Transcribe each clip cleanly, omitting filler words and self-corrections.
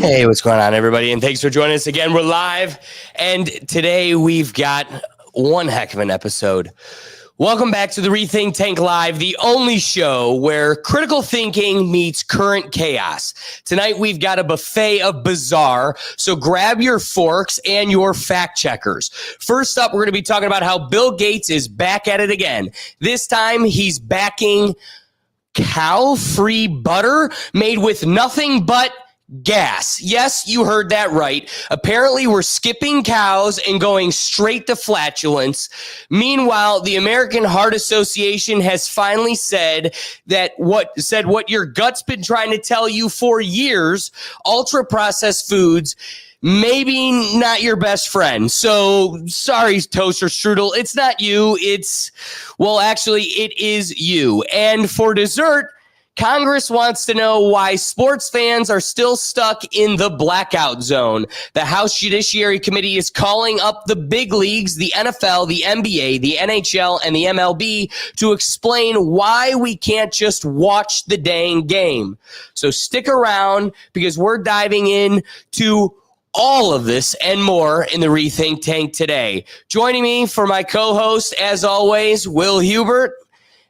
Hey, what's going on, everybody? And thanks for joining us again. We're live, and today we've got one heck of an episode. Welcome back to the Rethink Tank Live, the only show where critical thinking meets current chaos. Tonight, we've got a buffet of bizarre, so grab your forks and your fact checkers. First up, we're going to be talking about how Bill Gates is back at it again. This time, he's backing cow-free butter made with nothing but gas. Yes, you heard that right. Apparently, we're skipping cows and going straight to flatulence. Meanwhile, the American Heart Association has finally said what your gut's been trying to tell you for years: ultra-processed foods, maybe not your best friend. So sorry, Toaster Strudel. It's not you. Actually, it is you. And for dessert, Congress wants to know why sports fans are still stuck in the blackout zone. The House Judiciary Committee is calling up the big leagues, the NFL, the NBA, the NHL, and the MLB to explain why we can't just watch the dang game. So stick around, because we're diving in to all of this and more in the Rethink Tank today. Joining me for my co-host, as always, Will Hubert.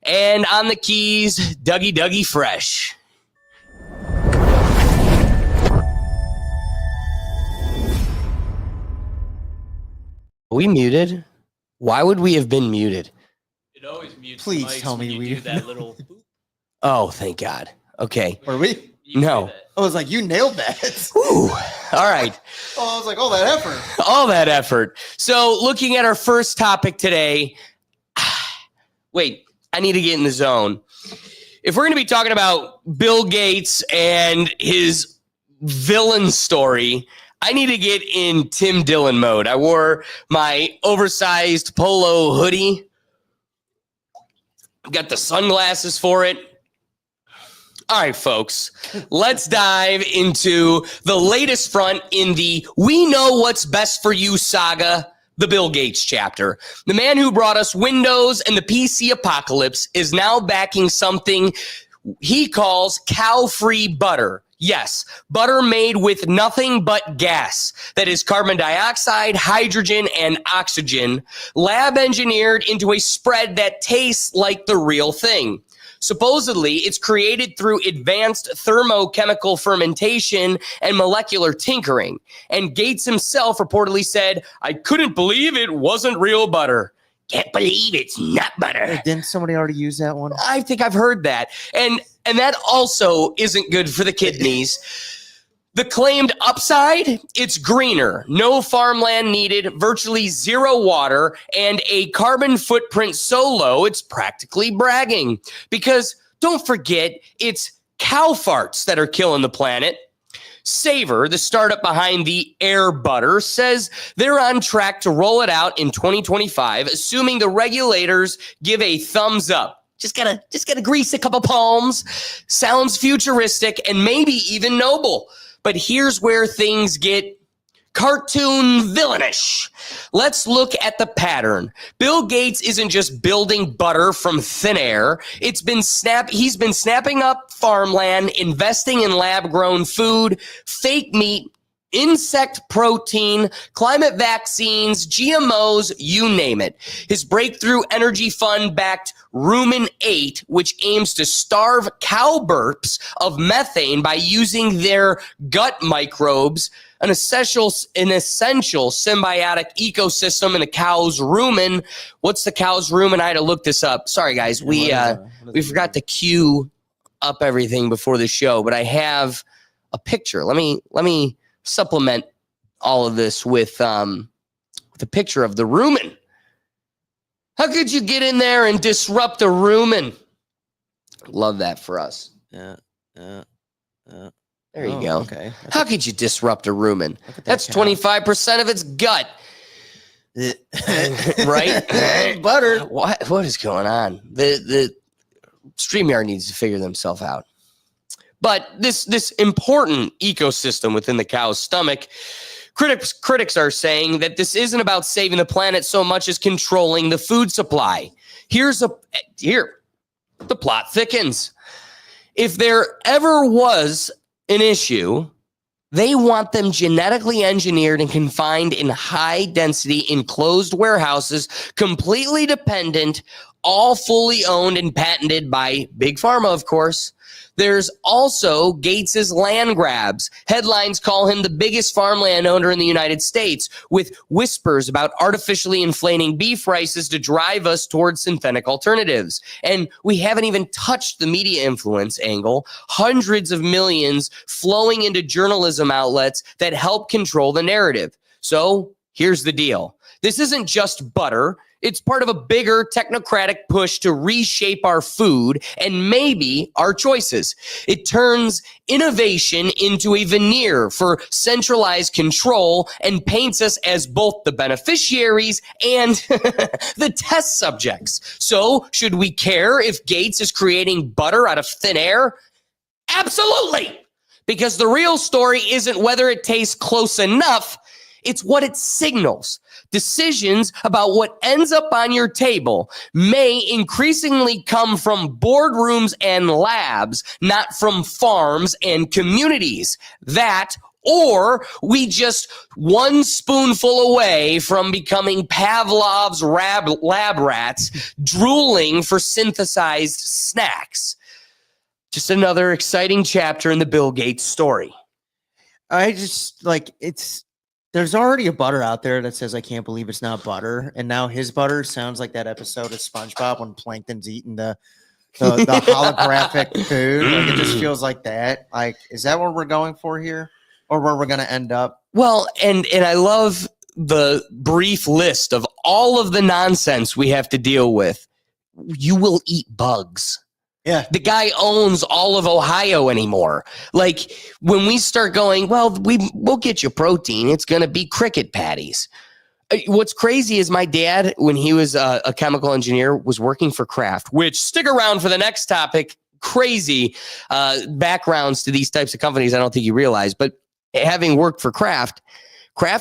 And on the keys, Dougie Fresh. Are we muted? Why would we have been muted? It always mutes. Please tell me we do that little. Oh, thank God. Okay. Were we? No. I was like, you nailed that. Ooh. All right. I was like, all that effort. All that effort. So looking at our first topic today. Wait. I need to get in the zone. If we're going to be talking about Bill Gates and his villain story, I need to get in Tim Dillon mode. I wore my oversized polo hoodie. Got the sunglasses for it. All right, folks, let's dive into the latest front in the We Know What's Best for You saga, the Bill Gates chapter. The man who brought us Windows and the PC apocalypse is now backing something he calls cow-free butter. Yes, butter made with nothing but gas. That is carbon dioxide, hydrogen, and oxygen, lab engineered into a spread that tastes like the real thing. Supposedly, it's created through advanced thermochemical fermentation and molecular tinkering. And Gates himself reportedly said, "I couldn't believe it wasn't real butter." Can't believe it's not butter. Didn't somebody already use that one? I think I've heard that. And that also isn't good for the kidneys. The claimed upside, it's greener, no farmland needed, virtually zero water, and a carbon footprint so low, it's practically bragging. Because don't forget, it's cow farts that are killing the planet. Savor, the startup behind the Air Butter, says they're on track to roll it out in 2025, assuming the regulators give a thumbs up. Just gotta grease a couple palms. Sounds futuristic and maybe even noble. But here's where things get cartoon villainish. Let's look at the pattern. Bill Gates isn't just building butter from thin air. He's been snapping up farmland, investing in lab-grown food, fake meat, insect protein, climate vaccines, GMOs, you name it. His breakthrough energy fund backed Rumen 8, which aims to starve cow burps of methane by using their gut microbes, an essential symbiotic ecosystem in a cow's rumen. What's the cow's rumen? I had to look this up. Sorry, guys. We forgot to queue up everything before the show, but I have a picture. Let me supplement all of this with a picture of the rumen. How could you get in there and disrupt a rumen? Love that for us. Yeah. There you go. Okay. How could you disrupt a rumen? That's 25% of its gut. Right? Butter. What is going on? The StreamYard needs to figure themselves out. But this important ecosystem within the cow's stomach, critics are saying that this isn't about saving the planet so much as controlling the food supply. Here, the plot thickens. If there ever was an issue They want them genetically engineered and confined in high density enclosed warehouses, completely dependent, all fully owned and patented by Big Pharma, of course. There's also Gates's land grabs. Headlines call him the biggest farmland owner in the United States, with whispers about artificially inflating beef prices to drive us towards synthetic alternatives. And we haven't even touched the media influence angle. Hundreds of millions flowing into journalism outlets that help control the narrative. So here's the deal. This isn't just butter. It's part of a bigger technocratic push to reshape our food and maybe our choices. It turns innovation into a veneer for centralized control and paints us as both the beneficiaries and the test subjects. So, should we care if Gates is creating butter out of thin air? Absolutely! Because the real story isn't whether it tastes close enough, it's what it signals. Decisions about what ends up on your table may increasingly come from boardrooms and labs, not from farms and communities. That, or we just one spoonful away from becoming Pavlov's lab rats drooling for synthesized snacks. Just another exciting chapter in the Bill Gates story. I just there's already a butter out there that says, I can't believe it's not butter. And now his butter sounds like that episode of SpongeBob when Plankton's eating the holographic food. Like, it just feels like that. Like, is that what we're going for here? Or where we're going to end up? Well, and I love the brief list of all of the nonsense we have to deal with. You will eat bugs. Yeah. The guy owns all of Ohio anymore. Like, when we start going, well, we'll get you protein, it's going to be cricket patties. What's crazy is my dad, when he was a chemical engineer, was working for Kraft, which, stick around for the next topic. Crazy backgrounds to these types of companies I don't think you realize. But having worked for Kraft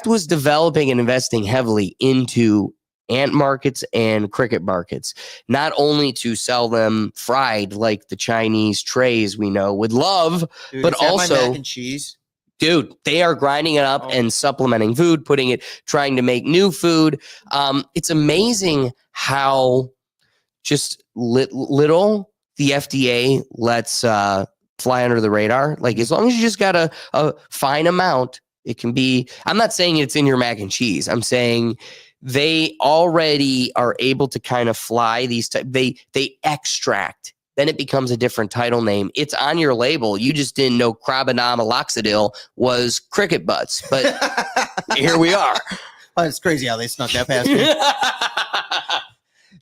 was developing and investing heavily into ant markets and cricket markets, not only to sell them fried like the Chinese trays we know would love, Dude, but is that also my mac and cheese. Dude, they are grinding it up and supplementing food, trying to make new food. It's amazing how just little the FDA lets fly under the radar. Like, as long as you just got a fine amount, it can be. I'm not saying it's in your mac and cheese. I'm saying they already are able to kind of fly these. They extract. Then it becomes a different title name. It's on your label. You just didn't know carbaminoxidil was cricket butts, but here we are. Oh, it's crazy how they snuck that past me.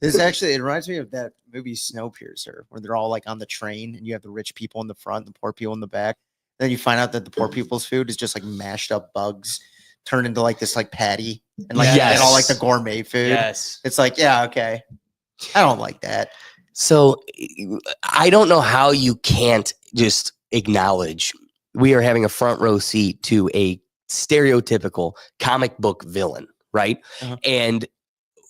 It reminds me of that movie Snowpiercer, where they're all like on the train and you have the rich people in the front, the poor people in the back. Then you find out that the poor people's food is just like mashed up bugs turned into like this like patty and like and all like the gourmet food. Yes. It's like, yeah, okay. I don't like that. So I don't know how you can't just acknowledge we are having a front row seat to a stereotypical comic book villain, right? Uh-huh. And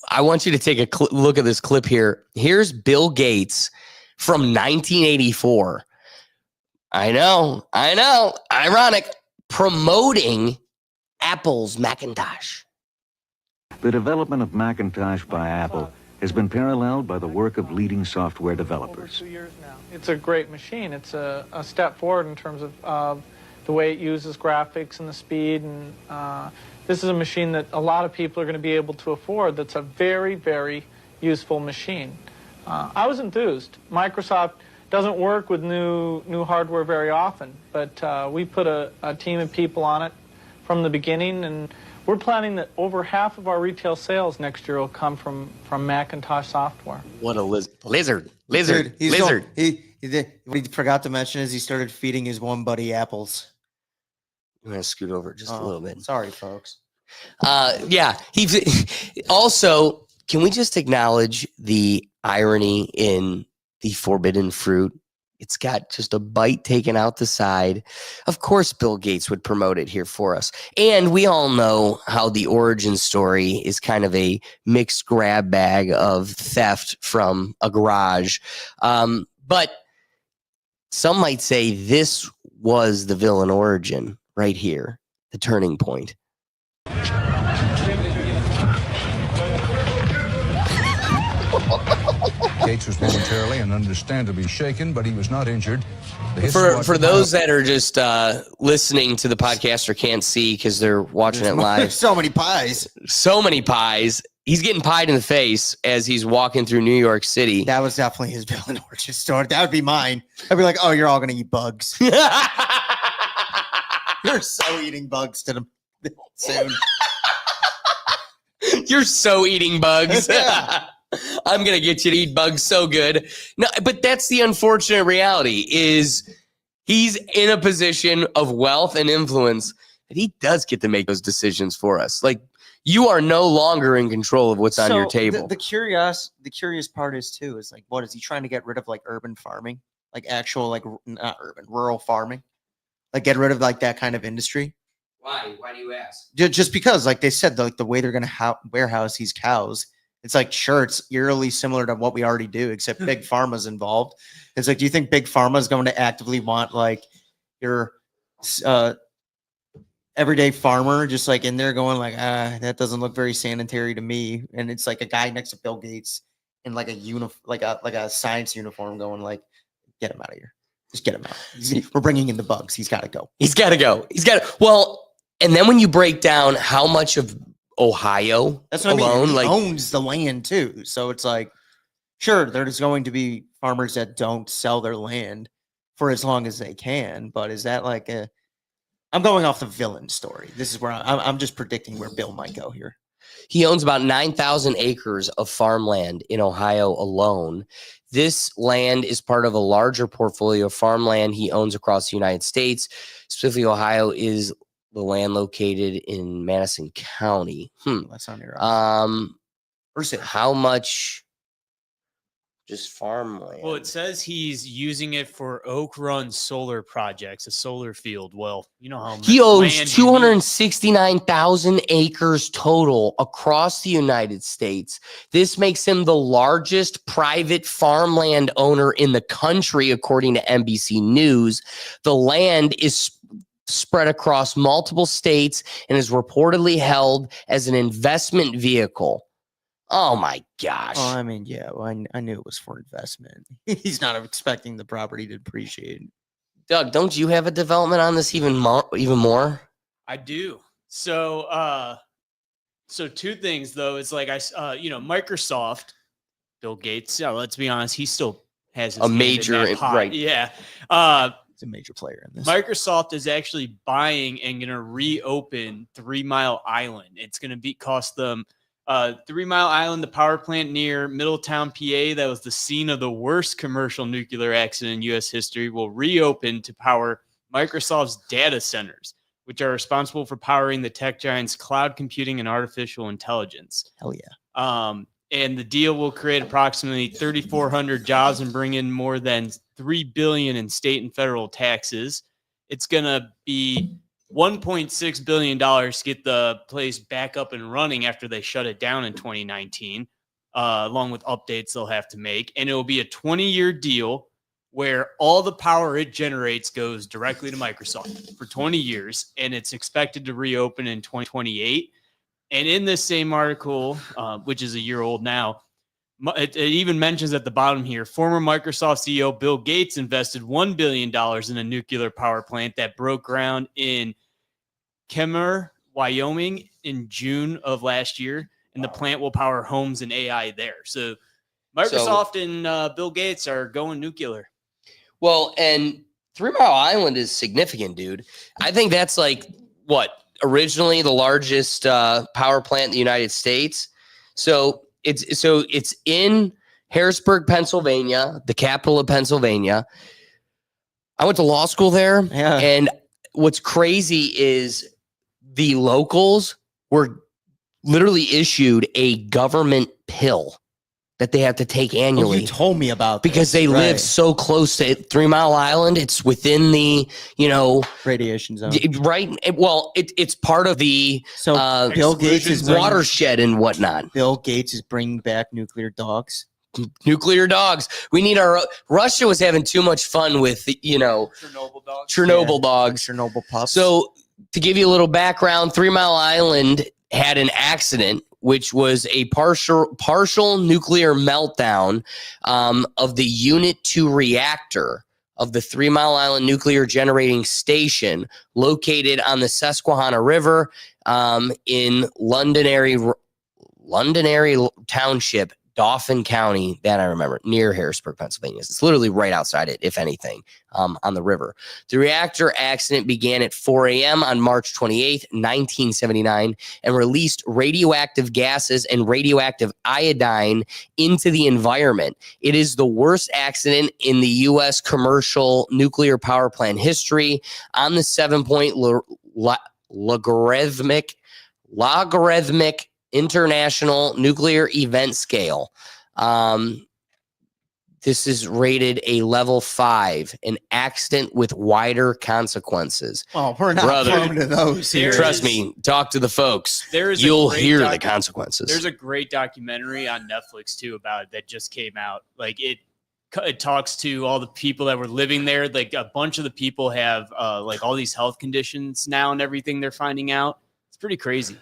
I want you to take a look at this clip here. Here's Bill Gates from 1984. I know, ironic, promoting Apple's Macintosh. The development of Macintosh by Apple has been paralleled by the work of leading software developers. Over 2 years now. It's a great machine. It's a step forward in terms of the way it uses graphics and the speed. And this is a machine that a lot of people are going to be able to afford. That's a very, very useful machine. I was enthused. Microsoft doesn't work with new hardware very often, but we put a team of people on it from the beginning, and we're planning that over half of our retail sales next year will come from Macintosh software. What a lizard. Dude, what he forgot to mention is he started feeding his one buddy apples. I'm going to scoot over just a little bit. Sorry, folks. Yeah. Also, can we just acknowledge the irony in the forbidden fruit? It's got just a bite taken out the side. Of course, Bill Gates would promote it here for us. And we all know how the origin story is kind of a mixed grab bag of theft from a garage. But some might say this was the villain origin, right here, the turning point. Gates was momentarily and understandably shaken, but he was not injured. The hit squad For those that are just listening to the podcast or can't see because they're watching it live, There's so many pies. so many pies. He's getting pied in the face as he's walking through New York City. That was definitely his villain origin story. That would be mine. I'd be like, oh, you're all going to eat bugs. You're so eating bugs to them soon. You're so eating bugs. Yeah. I'm going to get you to eat bugs so good. No, but that's the unfortunate reality is he's in a position of wealth and influence that he does get to make those decisions for us. Like you are no longer in control of what's on your table. The curious part is too, is like, what is he trying to get rid of like urban farming? Like actual, like not urban, rural farming? Like get rid of like that kind of industry? Why? Why do you ask? Just because like they said, like the way they're going to warehouse these cows, it's like, sure, it's eerily similar to what we already do, except big pharma's involved. It's like, do you think big pharma is going to actively want like your everyday farmer just like in there going like, that doesn't look very sanitary to me? And it's like a guy next to Bill Gates in like a like a science uniform going like, get him out of here. Just get him out. We're bringing in the bugs. He's got to go. He's got to go. Well, and then when you break down how much of Ohio That's what alone, I mean. He like owns the land too. So it's like, sure, there's going to be farmers that don't sell their land for as long as they can. But is that like I'm going off the villain story. This is where I'm just predicting where Bill might go here. he owns about 9,000 acres of farmland in Ohio alone. This land is part of a larger portfolio of farmland he owns across the United States. Specifically, Ohio is the land located in Madison County. That's not near us. Where's it? How much just farmland? Well, it says he's using it for Oak Run solar projects, a solar field. Well, you know how He much owns land you need. 269,000 acres total across the United States. This makes him the largest private farmland owner in the country, according to NBC News. The land is spread across multiple states and is reportedly held as an investment vehicle. Oh my gosh. Oh, I mean, yeah, well, I knew it was for investment. He's not expecting the property to depreciate. Doug, don't you have a development on this even more? I do. So, so two things though. It's like Microsoft, Bill Gates. Yeah, let's be honest, he still has his A hand in major, that pot. right. Yeah. It's a major player in this. Microsoft is actually buying and going to reopen 3 Mile Island. It's going to cost them 3 Mile Island, the power plant near Middletown, PA, that was the scene of the worst commercial nuclear accident in U.S. history, will reopen to power Microsoft's data centers, which are responsible for powering the tech giant's cloud computing and artificial intelligence. Hell yeah. And the deal will create approximately 3,400 jobs and bring in more than $3 billion in state and federal taxes. It's going to be $1.6 billion to get the place back up and running after they shut it down in 2019, along with updates they'll have to make. And it will be a 20-year deal where all the power it generates goes directly to Microsoft for 20 years. And it's expected to reopen in 2028. And in this same article, which is a year old now, it even mentions at the bottom here, former Microsoft CEO Bill Gates invested $1 billion in a nuclear power plant that broke ground in Kemmerer, Wyoming in June of last year. And the plant will power homes and AI there. So Microsoft and Bill Gates are going nuclear. Well, and 3 Mile Island is significant, dude. I think that's like, what, originally the largest power plant in the United States. So it's in Harrisburg, Pennsylvania, the capital of Pennsylvania. I went to law school there. Yeah. And what's crazy is the locals were literally issued a government pill that they have to take annually. You told me about because this, they live right. so close to 3 Mile Island. It's within the, radiation zone. right. Well, it's part of the So Bill Gates is watershed and whatnot. Bill Gates is bringing back nuclear dogs. Nuclear dogs. We need Russia was having too much fun with, Chernobyl dogs. Chernobyl dogs. Chernobyl pups. So to give you a little background, 3 Mile Island had an accident, which was a partial nuclear meltdown of the Unit 2 reactor of the 3 Mile Island Nuclear Generating Station, located on the Susquehanna River in Londonderry Township, Dauphin County, that I remember, near Harrisburg, Pennsylvania. It's literally right outside it, if anything, on the river. The reactor accident began at 4 a.m. on March 28th, 1979, and released radioactive gases and radioactive iodine into the environment. It is the worst accident in the U.S. commercial nuclear power plant history. On the 7-point logarithmic International Nuclear Event Scale. This is rated a level 5, an accident with wider consequences. Oh, we're not prone to those here. Trust me, talk to the folks. You'll hear the consequences. There's a great documentary on Netflix too about it that just came out. Like it talks to all the people that were living there. Like a bunch of the people have like all these health conditions now and everything they're finding out. It's pretty crazy.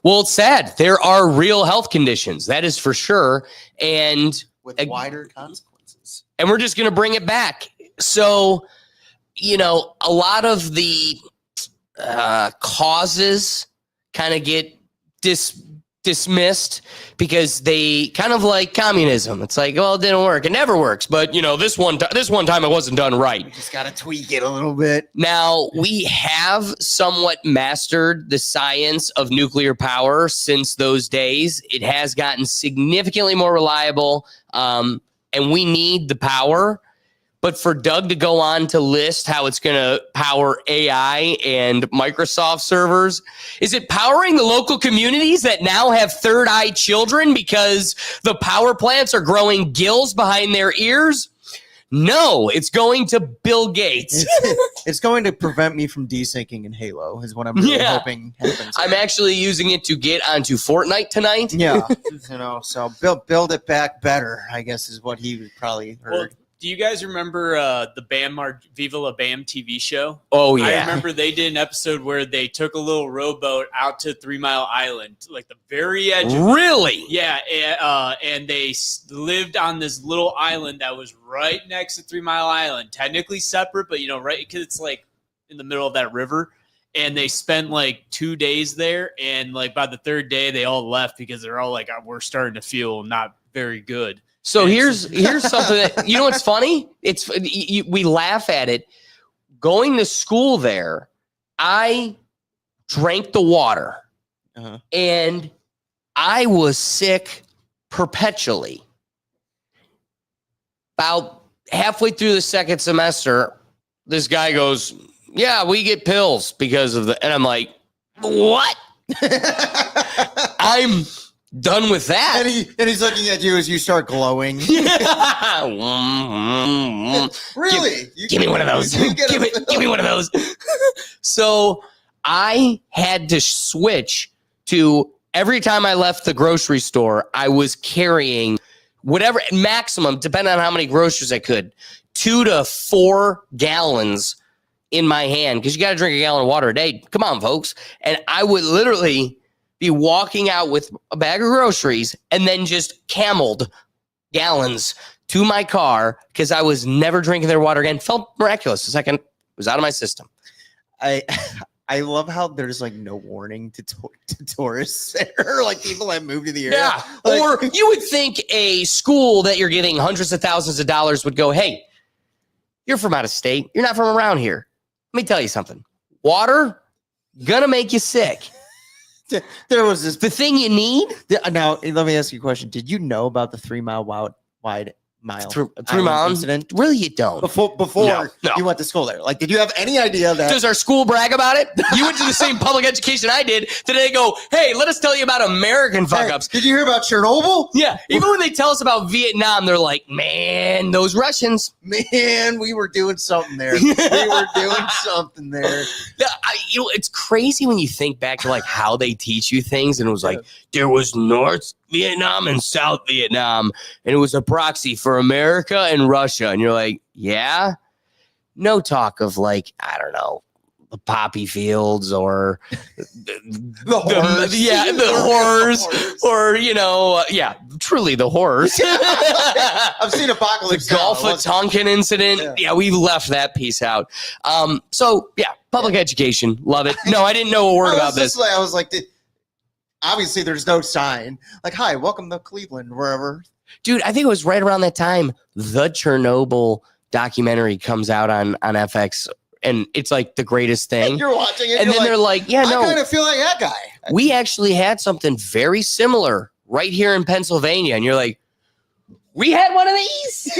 Well, it's sad. There are real health conditions, that is for sure. And with wider consequences. And we're just going to bring it back. So, you know, a lot of the causes kind of get dismissed because they kind of like communism. It's like, well, it didn't work. It never works. But, you know, this one time it wasn't done right. We just got to tweak it a little bit. Now, we have somewhat mastered the science of nuclear power since those days. It has gotten significantly more reliable, and we need the power. But for Doug to go on to list how it's going to power AI and Microsoft servers, is it powering the local communities that now have third-eye children because the power plants are growing gills behind their ears? No, it's going to Bill Gates. It's going to prevent me from desyncing in Halo, is what I'm really hoping happens. I'm actually using it to get onto Fortnite tonight. Yeah, you know, so build it back better, I guess, is what he probably heard. Well, do you guys remember the Bam Viva La Bam TV show? Oh, yeah. I remember they did an episode where they took a little rowboat out to 3 Mile Island, like the very edge. Really? Yeah, and they lived on this little island that was right next to 3 Mile Island, technically separate, but, you know, right, because it's like in the middle of that river. And they spent like 2 days there, and like by the third day, they all left because they're all like, we're starting to feel not very good. So here's something that, you know what's funny? We laugh at it. Going to school there, I drank the water, and I was sick perpetually. About halfway through the second semester, this guy goes, "Yeah, we get pills because of the," and I'm like, "What?" I'm done with that. And he's looking at you as you start glowing. Really? Give me one of those. Give me one of those. So I had to switch to every time I left the grocery store, I was carrying whatever maximum, depending on how many groceries I could, 2 to 4 gallons in my hand, because you got to drink a gallon of water a day. Come on, folks. And I would literally be walking out with a bag of groceries and then just cameled gallons to my car because I was never drinking their water again. Felt miraculous. The second it was out of my system. I love how there's like no warning to tourists there, like people that move to the area. Yeah. Like, or you would think a school that you're getting hundreds of thousands of dollars would go, "Hey, you're from out of state. You're not from around here. Let me tell you something. Water, gonna make you sick." There was this the thing you need. Now, let me ask you a question. Did you know about the 3 mile wide 3 mile incident? Really, you don't. Before No. you went to school there. Like, did you have any idea that? Does our school brag about it? You went to the same public education I did. Did they go, "Hey, let us tell you about American fuck-ups"? Did you hear about Chernobyl? Yeah. Even when they tell us about Vietnam, they're like, "Man, those Russians. Man, we were doing something there. We were doing something there." It's crazy when you think back to like how they teach you things, and it was like there was North Vietnam and South Vietnam, and it was a proxy for America and Russia, and you're like, yeah. No talk of like, I don't know, poppy fields or The horrors. the horrors, or truly the horrors. I've seen The Apocalypse Now. Gulf of Tonkin incident. Yeah, we left that piece out. Public education, love it. No, I didn't know a word about this. I was like, obviously, there's no sign. Like, hi, welcome to Cleveland, wherever. Dude, I think it was right around that time the Chernobyl documentary comes out on FX, and it's like the greatest thing. And you're watching it, and then they're like, I kind of feel like that guy. We actually had something very similar right here in Pennsylvania. And you're like, we had one of these?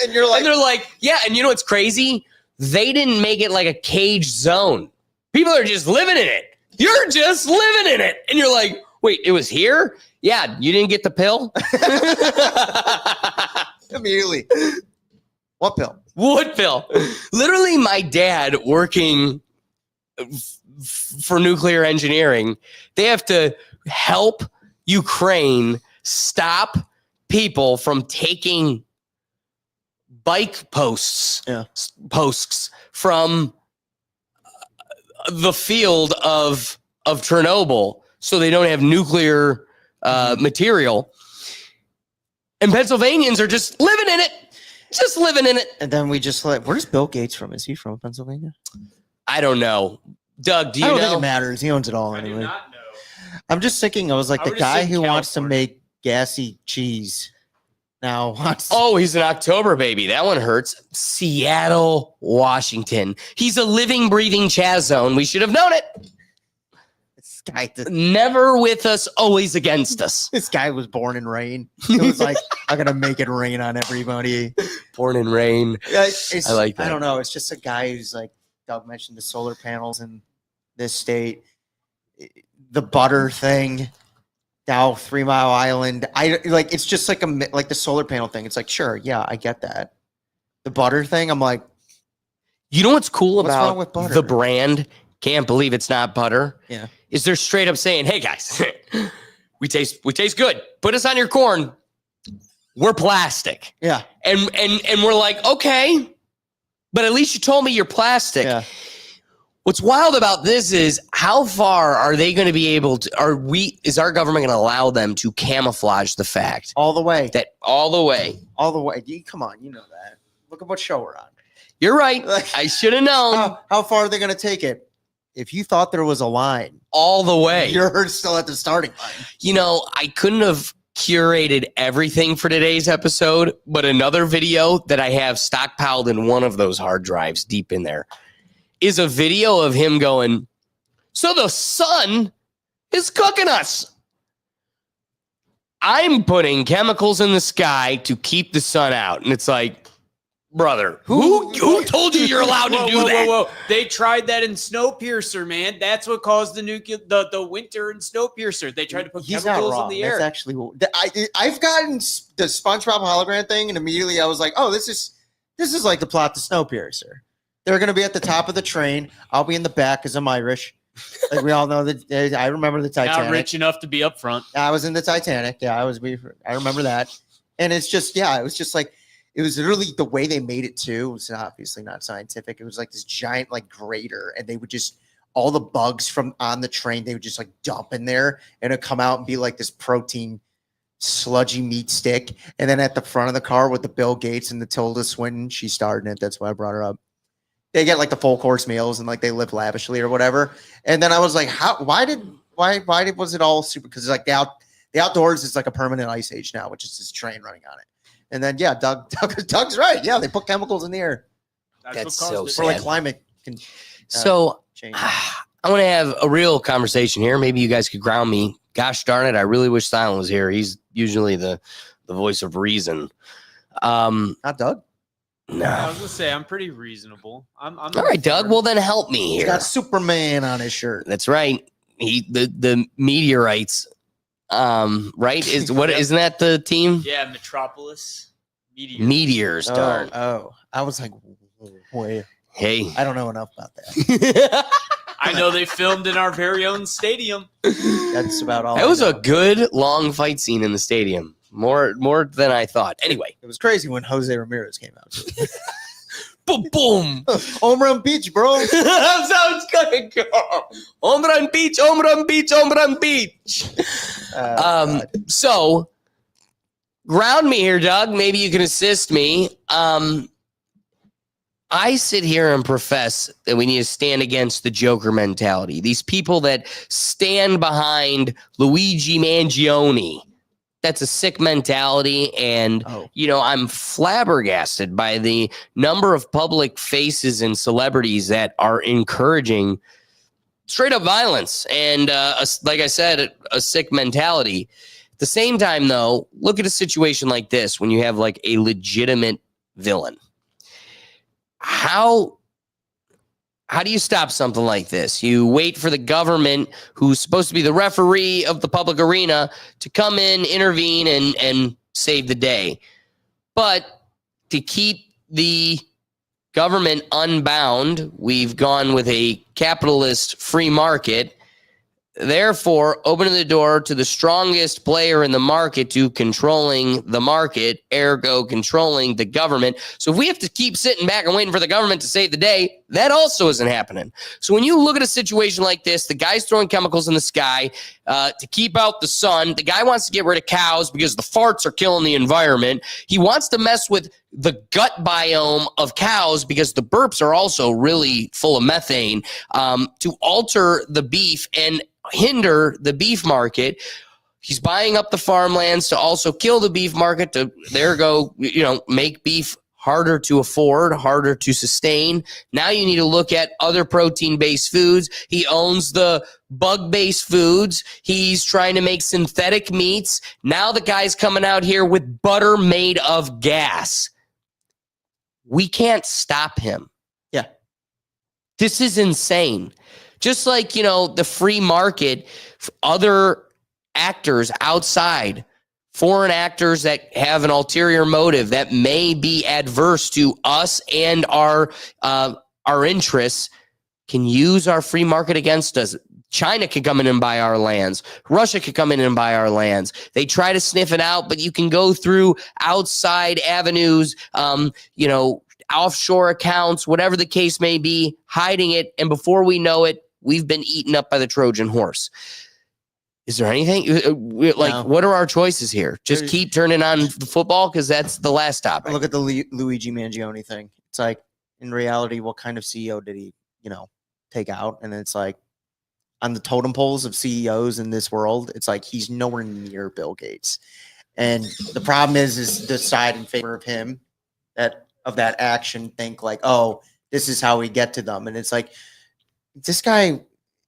And you're like, and they're like, yeah. And you know what's crazy? They didn't make it like a cage zone. People are just living in it. You're just living in it. And you're like, wait, it was here? Yeah, you didn't get the pill? immediately. What pill? What pill? Literally, my dad working for nuclear engineering, they have to help Ukraine stop people from taking bike posts from the field of Chernobyl, so they don't have nuclear material. And Pennsylvanians are just living in it. Just living in it. And then we just like, where's Bill Gates from? Is he from Pennsylvania? I don't know. Doug, do you I don't know? think it matters. He owns it all I do anyway. not know. I'm just thinking, I was like, I the would've guy said who wants to California. make gassy cheese now wants. Oh, he's an October baby. That one hurts. Seattle, Washington. He's a living, breathing Chaz zone. We should have known it. This guy, Never with us, always against us. this guy was born in rain. It was like, I'm gonna make it rain on everybody. Born in rain. I like that. I don't know. It's just a guy who's like, Doug mentioned the solar panels in this state, the butter thing, Dow 3 Mile Island. It's just like like the solar panel thing. It's like, sure, yeah, I get that. The butter thing, I'm like, You know what's cool What's wrong about with butter? the brand? Can't believe it's not butter. Yeah. Is they're straight up saying, hey guys, we taste good. Put us on your corn. We're plastic. yeah, And we're like, okay, but at least you told me you're plastic. yeah. What's wild about this is how far are they going to be able to, is our government going to allow them to camouflage the fact All the way. that all the way? Come on, you know that. Look at what show we're on. You're right. I should have known. How far are they going to take it? If you thought there was a line, All the way. you're still at the starting line. You know, I couldn't have curated everything for today's episode, but another video that I have stockpiled in one of those hard drives deep in there is a video of him going, so the sun is cooking us. I'm putting chemicals in the sky to keep the sun out. And it's like, brother, who told you you're allowed to do that? Whoa. They tried that in Snowpiercer, man. That's what caused the winter in Snowpiercer. They tried to put He's not chemicals wrong. in the air. That's actually I've gotten the SpongeBob hologram thing, and immediately I was like, oh, this is like the plot to Snowpiercer. They're going to be at the top of the train. I'll be in the back because I'm Irish. Like we all know that. I remember the Titanic. Not rich enough to be up front. I was in the Titanic. Yeah, I remember that. And it's just, it was just like, it was literally the way they made it too. It was obviously not scientific. It was like this giant like grater, and they would just, all the bugs from on the train, they would just like dump in there, and it'd come out and be like this protein sludgy meat stick. And then at the front of the car with the Bill Gates and the Tilda Swinton, she starred in it. That's why I brought her up. They get like the full course meals and like they live lavishly or whatever. And then I was like, why was it all super? Because like the outdoors is like a permanent ice age now, which is this train running on it. And then Doug's right. Yeah, they put chemicals in the air That's what so caused it. for like sad. climate So change. I want to have a real conversation here. Maybe you guys could ground me. Gosh darn it, I really wish Silent was here. He's usually the voice of reason. Not Doug. I No. was gonna say I'm pretty reasonable. I'm All right, Doug. Well, then help me He's here. got Superman on his shirt. That's right. The meteorites. Right? Isn't that the team? yeah, Metropolis Meteor. Meteors, Doug. Oh, I was like, wait, Hey. I don't know enough about that. I know they filmed in our very own stadium. That's about all. That I was know. a good long fight scene in the stadium. More than I thought. Anyway, It was crazy when Jose Ramirez came out. Too. boom, boom. Home run beach, bro. That's how it's gonna go. Home run beach, home run beach, home run beach. So ground me here, Doug. Maybe you can assist me. I sit here and profess that we need to stand against the Joker mentality. These people that stand behind Luigi Mangione. That's a sick mentality. And, I'm flabbergasted by the number of public faces and celebrities that are encouraging straight up violence. And like I said, a sick mentality. At the same time, though, look at a situation like this when you have like a legitimate villain. How do you stop something like this? You wait for the government, who's supposed to be the referee of the public arena, to come in, intervene, and save the day. But to keep the government unbound, we've gone with a capitalist free market, therefore opening the door to the strongest player in the market to controlling the market, ergo controlling the government. So if we have to keep sitting back and waiting for the government to save the day, that also isn't happening. So when you look at a situation like this, the guy's throwing chemicals in the sky to keep out the sun. The guy wants to get rid of cows because the farts are killing the environment. He wants to mess with the gut biome of cows because the burps are also really full of methane, to alter the beef and hinder the beef market. He's buying up the farmlands to also kill the beef market, to make beef harder to afford, harder to sustain. Now you need to look at other protein-based foods. He owns the bug-based foods. He's trying to make synthetic meats. Now the guy's coming out here with butter made of gas. We can't stop him. Yeah. This is insane. Just like, the free market, other actors outside, foreign actors that have an ulterior motive that may be adverse to us and our interests, can use our free market against us. China could come in and buy our lands. Russia could come in and buy our lands. They try to sniff it out, but you can go through outside avenues, offshore accounts, whatever the case may be, hiding it. And before we know it, we've been eaten up by the Trojan horse. Is there anything No. what are our choices here? Just keep turning on the football because that's the last topic. Look at the Luigi Mangione thing. It's like, in reality, what kind of CEO did he, take out? And it's like, on the totem poles of CEOs in this world, it's like he's nowhere near Bill Gates. And the problem is the side in favor of him of that action think like, oh, this is how we get to them. And it's like, this guy,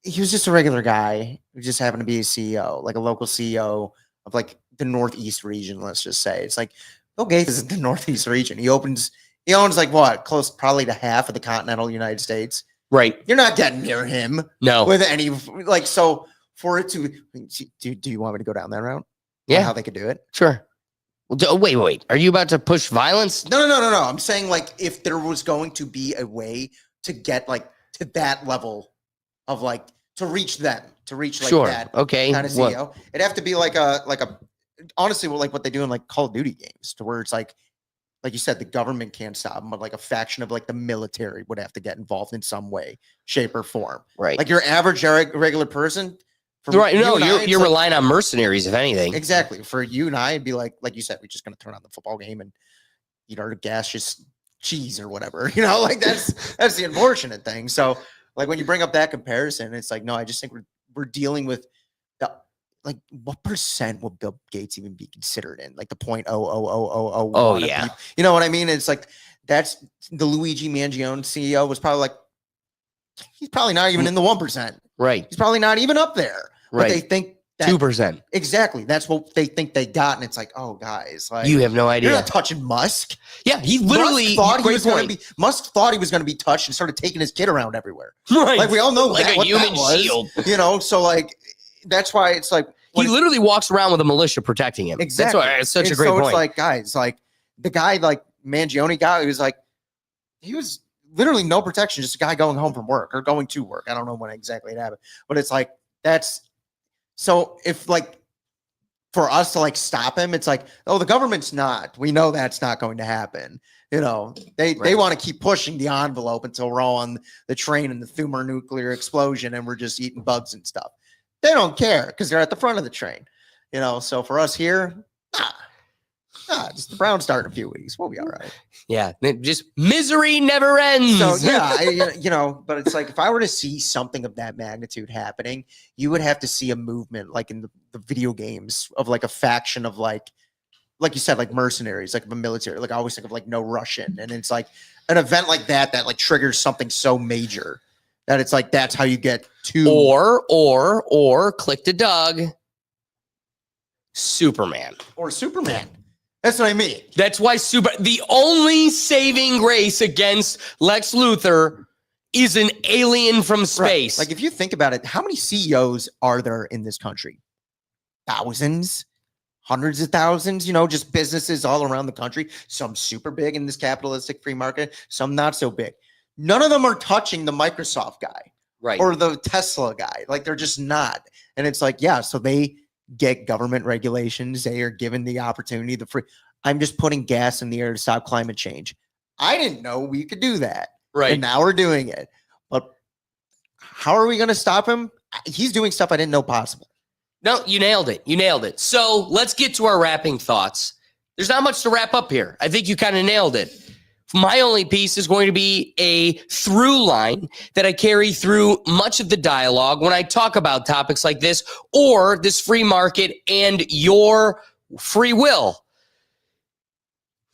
he was just a regular guy who just happened to be a CEO, like a local CEO of like the Northeast region, let's just say. It's like Bill Gates is in the Northeast region. He owns like what, close probably to half of the continental United States. Right. You're not getting near him. No. With any, like, so for it to, do you want me to go down that route? Yeah. How they could do it? Sure. Well, wait. Are you about to push violence? No. I'm saying like if there was going to be a way to get like to that level of like to reach like Sure. that Okay. kind of CEO, it'd have to be like a honestly like what they do in like Call of Duty games, to where it's like you said, the government can't stop them, but like a faction of like the military would have to get involved in some way, shape, or form. Right. Like your average regular person. Right. No, you're you're relying on mercenaries, if anything. Exactly. For you and I, it'd be like you said, we're just going to turn on the football game and eat our gaseous cheese or whatever, like that's the unfortunate thing. So like when you bring up that comparison, it's like, no, I just think we're dealing with like what percent will Bill Gates even be considered in? Like the 0.00001. Oh yeah. You know what I mean? It's like that's the Luigi Mangione CEO was probably like, he's probably not even in the 1%. Right. He's probably not even up there. Right. But they think 2%. Exactly. That's what they think they got. And it's like, oh guys, like You have no idea. you're not touching Musk. Yeah, he literally Musk thought he was going to be touched and started taking his kid around everywhere. Right. Like we all know like what a human that was, shield. So like that's why it's like He literally walks around with a militia protecting him. exactly. That's why it's such And a great so point. it's like, guys, like the guy like Mangione guy, he was literally no protection, just a guy going home from work or going to work. I don't know when exactly it happened, but it's like that's so if like for us to like stop him, it's like, oh, the government's not. We know that's not going to happen. You know, they want to keep pushing the envelope until we're all on the train in the thermonuclear explosion and we're just eating bugs and stuff. They don't care because they're at the front of the train. You know, so for us here, just the Browns start in a few weeks. We'll be all right. Yeah, just misery never ends. So yeah, you know, but it's like if I were to see something of that magnitude happening, you would have to see a movement like in the video games of like a faction of like you said, like mercenaries, like a military. Like I always think of like No Russian, and it's like an event like that like triggers something so major that it's like that's how you get to or click to Doug. Superman. Or Superman. That's what I mean. That's why the only saving grace against Lex Luthor is an alien from space. Right. Like if you think about it, how many CEOs are there in this country? Thousands, hundreds of thousands, you know, just businesses all around the country. Some super big in this capitalistic free market, some not so big. None of them are touching the Microsoft guy, right, or the Tesla guy. Like they're just not. And it's like, yeah, so they get government regulations. They are given the opportunity, the free. I'm just putting gas in the air to stop climate change. I didn't know we could do that. Right. And now we're doing it. But how are we going to stop him? He's doing stuff I didn't know possible. No, you nailed it. You nailed it. So let's get to our wrapping thoughts. There's not much to wrap up here. I think you kind of nailed it. My only piece is going to be a through line that I carry through much of the dialogue when I talk about topics like this or this free market and your free will.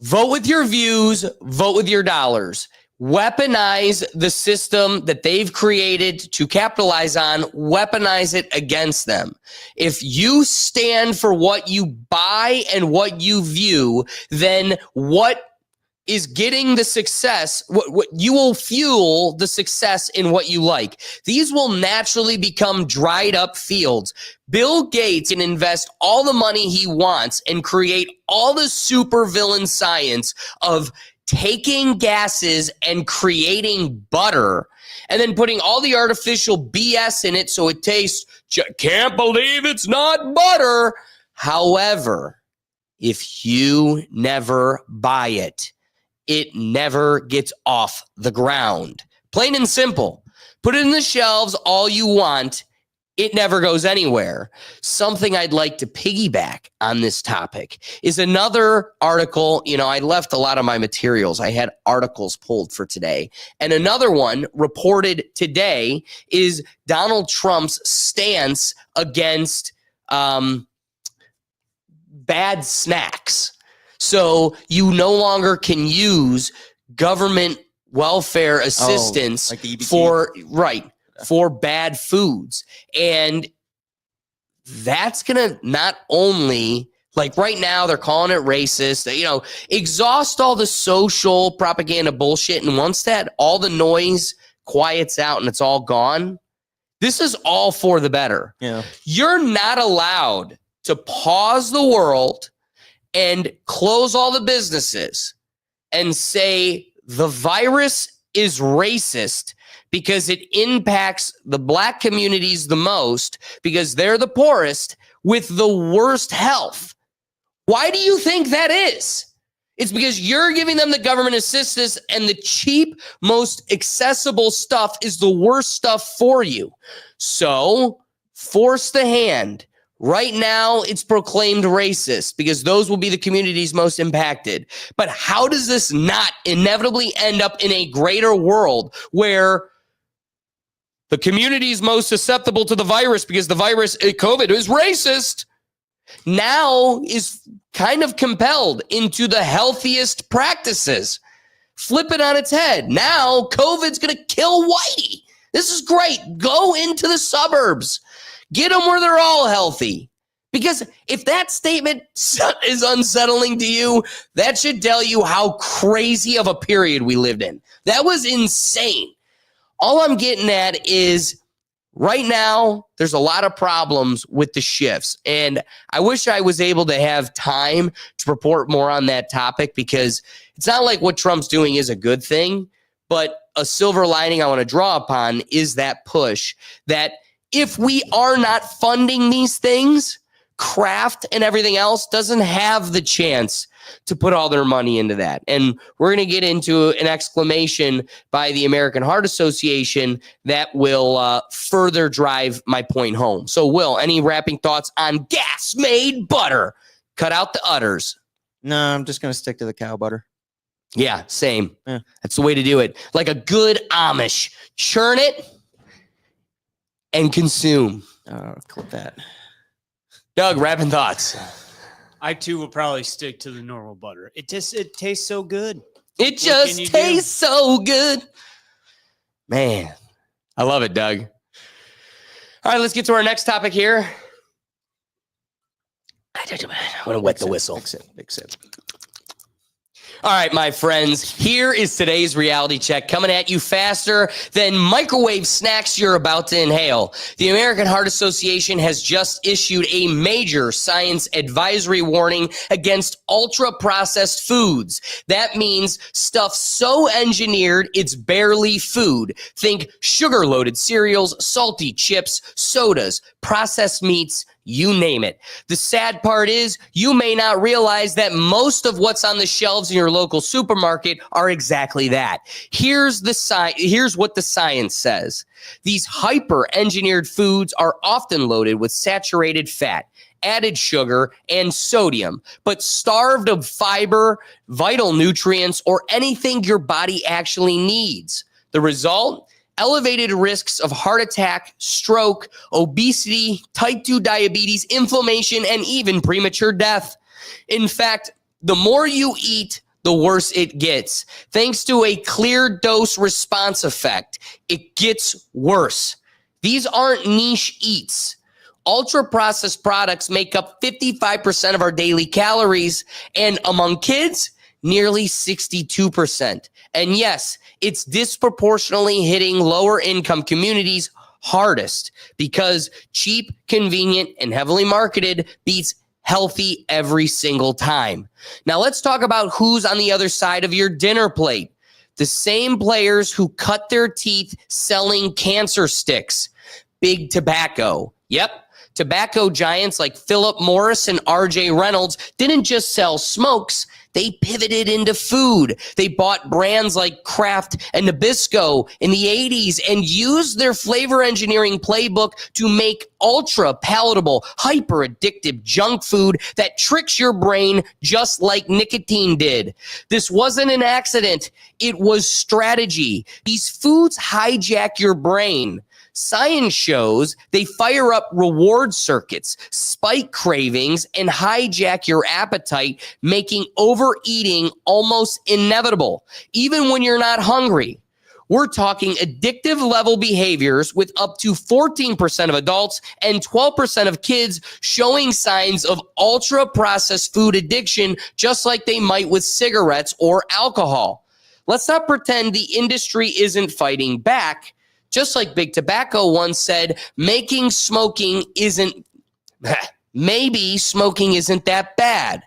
Vote with your views, vote with your dollars. Weaponize the system that they've created to capitalize on, weaponize it against them. If you stand for what you buy and what you view, then what is getting the success, what you will fuel the success in what you like. These will naturally become dried up fields. Bill Gates can invest all the money he wants and create all the supervillain science of taking gases and creating butter and then putting all the artificial BS in it so it tastes, can't believe it's not butter. However, if you never buy it, it never gets off the ground. Plain and simple. Put it in the shelves all you want. It never goes anywhere. Something I'd like to piggyback on this topic is another article. You know, I left a lot of my materials. I had articles pulled for today. And another one reported today is Donald Trump's stance against bad snacks. So you no longer can use government welfare assistance like the EBT. for bad foods. And that's going to not only, like right now they're calling it racist, you know, exhaust all the social propaganda bullshit. And once that all the noise quiets out and it's all gone, this is all for the better. Yeah. You're not allowed to pause the world and close all the businesses and say the virus is racist because it impacts the black communities the most because they're the poorest with the worst health. Why do you think that is? It's because you're giving them the government assistance and the cheap, most accessible stuff is the worst stuff for you. So force the hand. Right now, it's proclaimed racist because those will be the communities most impacted. But how does this not inevitably end up in a greater world where the communities most susceptible to the virus because the virus, COVID, is racist, now is kind of compelled into the healthiest practices? Flip it on its head. Now, COVID's going to kill whitey. This is great. Go into the suburbs. Get them where they're all healthy. Because if that statement is unsettling to you, that should tell you how crazy of a period we lived in. That was insane. All I'm getting at is right now, there's a lot of problems with the shifts. And I wish I was able to have time to report more on that topic because it's not like what Trump's doing is a good thing, but a silver lining I want to draw upon is that push that if we are not funding these things, Kraft and everything else doesn't have the chance to put all their money into that. And we're going to get into an exclamation by the American Heart Association that will further drive my point home. So, Will, any wrapping thoughts on gas-made butter? Cut out the udders. No, I'm just going to stick to the cow butter. Yeah, same. Yeah. That's the way to do it. Like a good Amish. Churn it and consume. Clip that. Doug, wrapping thoughts. I too will probably stick to the normal butter. It tastes so good. It just tastes so good. Man, I love it, Doug. All right, let's get to our next topic here. I want to wet the whistle. Big sip. All right, my friends, here is today's reality check coming at you faster than microwave snacks you're about to inhale. The American Heart Association has just issued a major science advisory warning against ultra-processed foods. That means stuff so engineered it's barely food. Think sugar-loaded cereals, salty chips, sodas, processed meats, you name it. The sad part is you may not realize that most of what's on the shelves in your local supermarket are exactly that. Here's what the science says. These hyper-engineered foods are often loaded with saturated fat, added sugar, and sodium, but starved of fiber, vital nutrients, or anything your body actually needs. The result? Elevated risks of heart attack, stroke, obesity, type 2 diabetes, inflammation, and even premature death. In fact, the more you eat, the worse it gets. Thanks to a clear dose response effect, it gets worse. These aren't niche eats. Ultra-processed products make up 55% of our daily calories, and among kids, nearly 62%. And yes, it's disproportionately hitting lower income communities hardest because cheap, convenient, and heavily marketed beats healthy every single time. Now let's talk about who's on the other side of your dinner plate. The same players who cut their teeth selling cancer sticks. Big tobacco. Yep. Tobacco giants like Philip Morris and RJ Reynolds didn't just sell smokes, they pivoted into food. They bought brands like Kraft and Nabisco in the 80s and used their flavor engineering playbook to make ultra palatable, hyper addictive junk food that tricks your brain just like nicotine did. This wasn't an accident. It was strategy. These foods hijack your brain. Science shows they fire up reward circuits, spike cravings, and hijack your appetite, making overeating almost inevitable, even when you're not hungry. We're talking addictive level behaviors with up to 14% of adults and 12% of kids showing signs of ultra-processed food addiction, just like they might with cigarettes or alcohol. Let's not pretend the industry isn't fighting back. Just like Big Tobacco once said, maybe smoking isn't that bad.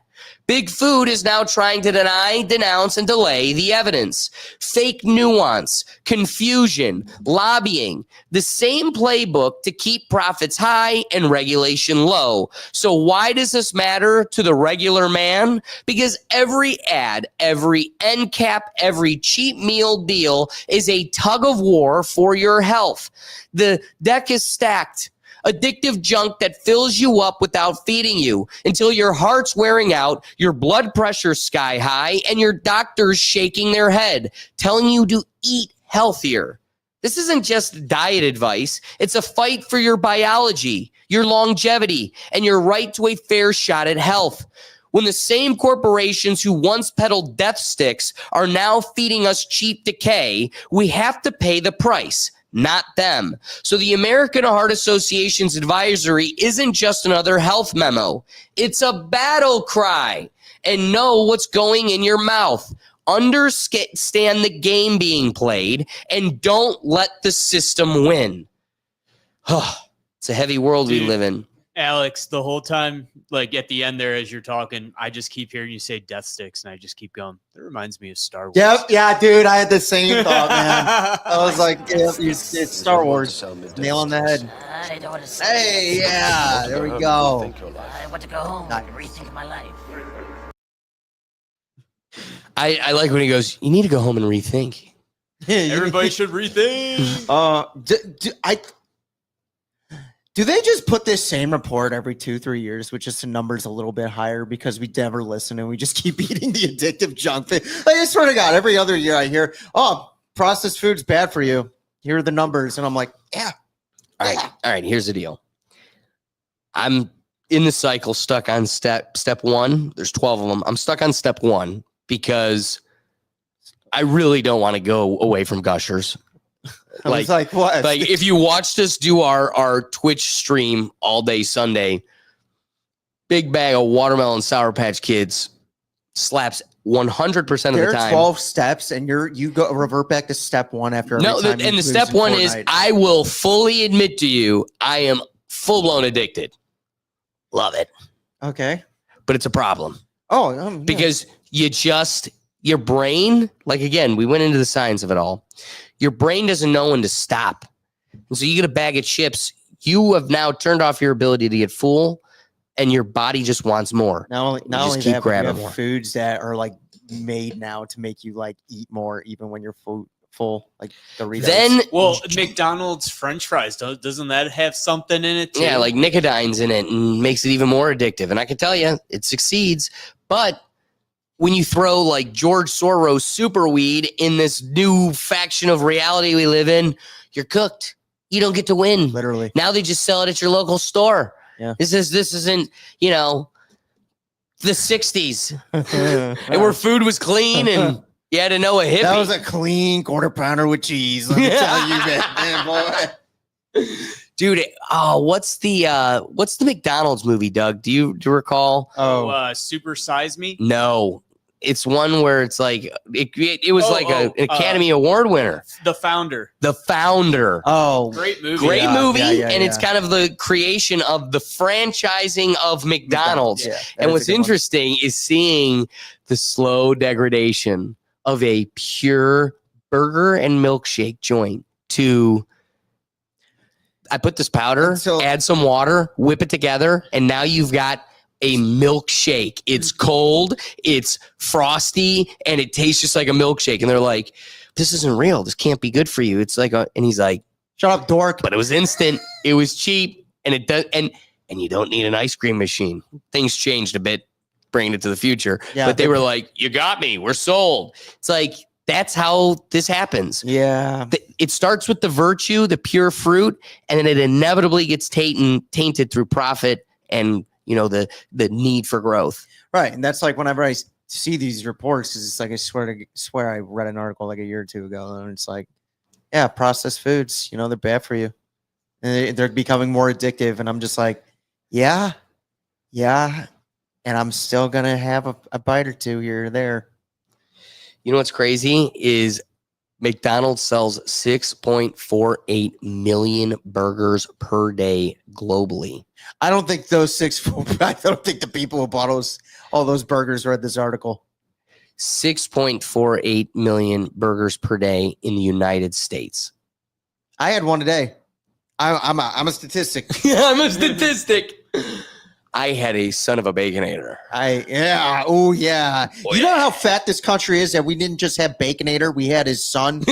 Big Food is now trying to deny, denounce, and delay the evidence. Fake nuance, confusion, lobbying, the same playbook to keep profits high and regulation low. So why does this matter to the regular man? Because every ad, every end cap, every cheap meal deal is a tug of war for your health. The deck is stacked. Addictive junk that fills you up without feeding you until your heart's wearing out, your blood pressure's sky high, and your doctor's shaking their head, telling you to eat healthier. This isn't just diet advice. It's a fight for your biology, your longevity, and your right to a fair shot at health. When the same corporations who once peddled death sticks are now feeding us cheap decay, we have to pay the price. Not them. So the American Heart Association's advisory isn't just another health memo. It's a battle cry. And know what's going in your mouth. Understand the game being played and don't let the system win. It's a heavy world we live in. Alex, the whole time, like at the end there, as you're talking, I just keep hearing you say death sticks, and I just keep going. That reminds me of Star Wars. Yep, yeah, dude, I had the same thought, man. I was like, yeah, it's Star Wars. Nail on the head. I don't want to say. Hey, yeah, there we go. I want to go home and rethink my life. I like when he goes, you need to go home and rethink. Everybody should rethink. Do they just put this same report every 2-3 years with just the numbers a little bit higher because we never listen and we just keep eating the addictive junk thing? Like, I swear to God, every other year I hear, oh, processed food's bad for you. Here are the numbers. And I'm like, yeah. All right. Here's the deal. I'm in the cycle, stuck on step one. There's 12 of them. I'm stuck on step one because I really don't want to go away from Gushers. I was like, what? Like if you watched us do our Twitch stream all day Sunday, big bag of watermelon Sour Patch Kids slaps 100% of there the are time. 12 steps, and you go revert back to step one after every No, time. and the step one is I will fully admit to you, I am full blown addicted. Love it, okay, but it's a problem. Oh, yeah. Because your brain, like again, we went into the science of it all. Your brain doesn't know when to stop. And so you get a bag of chips, you have now turned off your ability to get full, and your body just wants more. Not only keep that, but you grabbing have more. foods that are like made now to make you like eat more even when you're full, like Doritos. Then, Well, McDonald's French fries, doesn't that have something in it too? yeah, like nicotinine's in it and makes it even more addictive. And I can tell you, it succeeds. But when you throw like George Soros super weed in this new faction of reality we live in, you're cooked. You don't get to win. Literally. Now they just sell it at your local store. Yeah. This isn't, the 60s and where food was clean and you had to know a hippie. That was a clean quarter pounder with cheese. Let me tell you, man, boy. Dude, what's the McDonald's movie, Doug? Do you recall? Super Size Me? No. It's one where it's like it was an Academy Award winner. The Founder. The Founder. Oh, Great movie. Great movie, yeah, and it's kind of the creation of the franchising of McDonald's. Yeah, that and is what's a good one. interesting is seeing the slow degradation of a pure burger and milkshake joint to I put this powder, add some water, whip it together, and now you've got a milkshake. It's cold, it's frosty, and it tastes just like a milkshake. And they're like, this isn't real. This can't be good for you. It's like, and he's like, shut up, dork. but it was instant. It was cheap, and it does, and you don't need an ice cream machine. Things changed a bit, bringing it to the future. Yeah, but they were like, you got me. We're sold. It's like, that's how this happens. Yeah. It starts with the virtue, the pure fruit, and then it inevitably gets tainted through profit and the need for growth. Right. And that's like whenever I see these reports, it's like I swear I read an article like a year or two ago, and it's like, yeah, processed foods, they're bad for you. And they're becoming more addictive. And I'm just like, yeah. And I'm still gonna have a bite or two here or there. You know what's crazy is McDonald's sells 6.48 million burgers per day globally. I don't think I don't think the people who bought all those burgers read this article. 6.48 million burgers per day in the United States. I had one today. I'm a statistic. I'm a statistic. I had a son of a Baconator. Oh yeah. Oh, you know how fat this country is that we didn't just have Baconator, we had his son.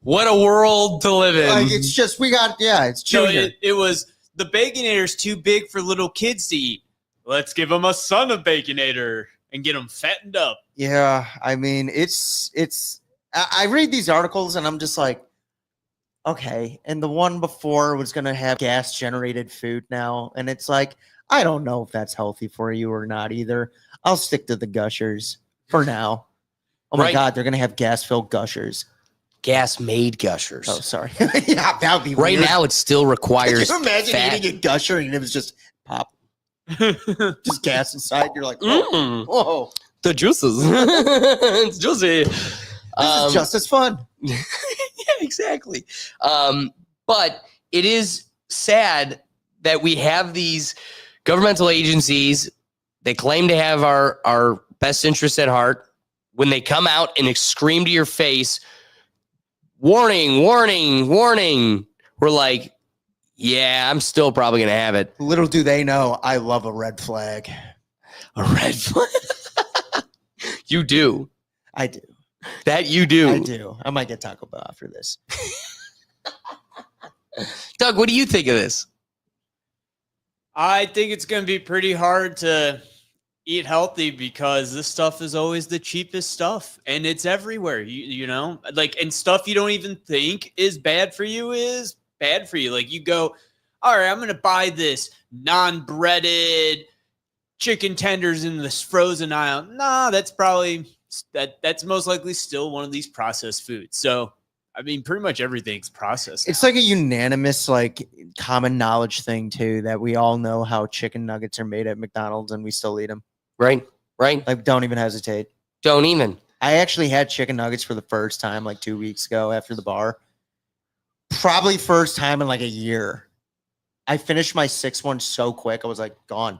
What a world to live in. Like it's just it's Junior. No, it was the Baconator's too big for little kids to eat. Let's give them a son of Baconator and get them fattened up. Yeah, I mean it's I read these articles and I'm just like, okay, and the one before was going to have gas-generated food now, and it's like, I don't know if that's healthy for you or not either. I'll stick to the Gushers for now. Oh, my God, they're going to have gas-filled Gushers. Gas-made Gushers. Oh, sorry. Yeah, that would be right weird. now, it still requires Can you imagine fat. eating a Gusher and it was just pop? Just gas inside. You're like, whoa. The juices. It's juicy. This is just as fun. Yeah, exactly. But it is sad that we have these governmental agencies. They claim to have our best interests at heart. When they come out and scream to your face, warning, warning, warning, we're like, yeah, I'm still probably going to have it. Little do they know, I love a red flag. A red flag? You do. I do. That you do. I do. I might get Taco Bell after this. Doug, what do you think of this? I think it's going to be pretty hard to eat healthy because this stuff is always the cheapest stuff and it's everywhere. You know, like, and stuff you don't even think is bad for you is bad for you. Like, you go, all right, I'm going to buy this non-breaded chicken tenders in this frozen aisle. Nah, that's probably that's most likely still one of these processed foods. So, I mean, pretty much everything's processed. It's like a unanimous, like, common knowledge thing too, that we all know how chicken nuggets are made at McDonald's and we still eat them. Right. Like, don't even hesitate. Don't even. I actually had chicken nuggets for the first time like 2 weeks ago after the bar. Probably first time in like a year. I finished my sixth one so quick. I was like, gone.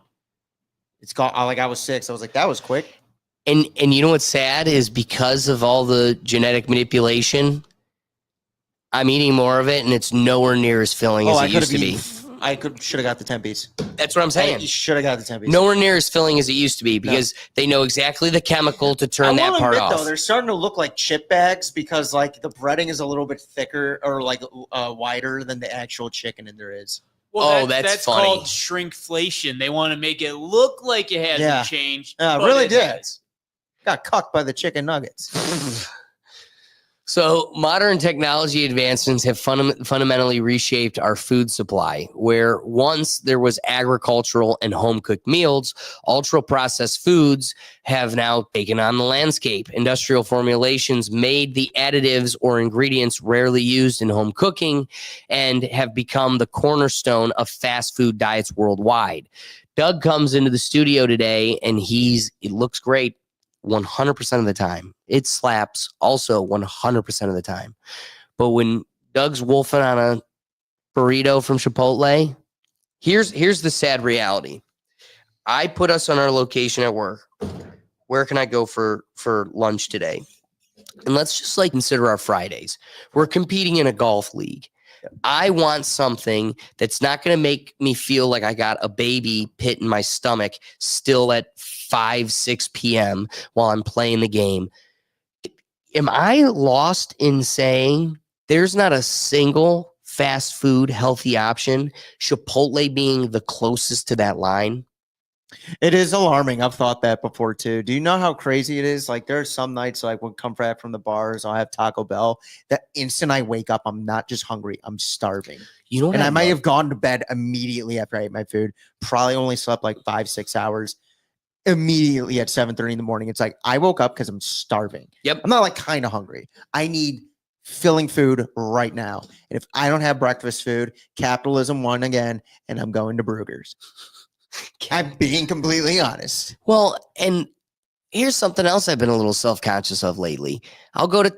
It's gone. Like, I was six. I was like, that was quick. And you know what's sad is because of all the genetic manipulation, I'm eating more of it, and it's nowhere near as filling as it used to be. I should have got the 10-piece. That's what I'm saying. You should have got the 10-piece. Nowhere near as filling as it used to be because they know exactly the chemical to turn that part off. Though, they're starting to look like chip bags because like the breading is a little bit thicker or like wider than the actual chicken in there is. Well, that's funny. Called shrinkflation. They want to make it look like it hasn't changed. Yeah, but really it did. has. Got cucked by the chicken nuggets. So modern technology advancements have fundamentally reshaped our food supply, where once there was agricultural and home-cooked meals, ultra-processed foods have now taken on the landscape. Industrial formulations made the additives or ingredients rarely used in home cooking and have become the cornerstone of fast food diets worldwide. Doug comes into the studio today, and it looks great 100% of the time. It slaps also 100% of the time. But when Doug's wolfing on a burrito from Chipotle, here's the sad reality. I put us on our location at work. Where can I go for lunch today? And let's just like consider our Fridays. We're competing in a golf league. I want something that's not going to make me feel like I got a baby pit in my stomach still at 5-6 p.m. while I'm playing the game. Am I lost in saying there's not a single fast food healthy option, Chipotle being the closest to that line? It is alarming. I've thought that before too. Do you know how crazy it is? Like, there are some nights, like when I come back from the bars, I'll have Taco Bell. That instant I wake up, I'm not just hungry, I'm starving. You know what? And I might have gone to bed immediately after I ate my food. Probably only slept like 5-6 hours. Immediately at 7:30 in the morning, it's like I woke up because I'm starving. Yep. I'm not like kind of hungry. I need filling food right now. And if I don't have breakfast food, capitalism won again, and I'm going to Brugger's. I'm being completely honest. Well, and here's something else I've been a little self-conscious of lately. I'll go to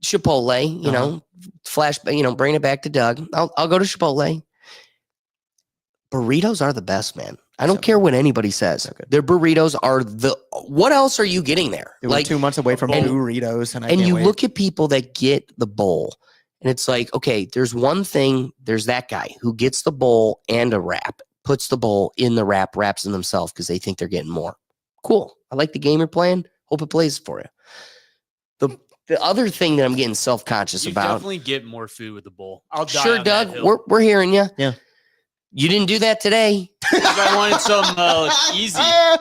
Chipotle, you know, bring it back to Doug. I'll go to Chipotle. Burritos are the best, man. I don't care what anybody says. Their burritos are what else are you getting there? We're like 2 months away from burritos. And you look at people that get the bowl and it's like, okay, there's one thing. There's that guy who gets the bowl and a wrap, puts the bowl in the wrap, wraps them themselves because they think they're getting more. Cool. I like the game you're playing. Hope it plays for you. The other thing that I'm getting self-conscious You about. definitely get more food with the bowl. I'll die Sure, on Doug. that hill. We're hearing you. Yeah. You didn't do that today. I wanted some easy. I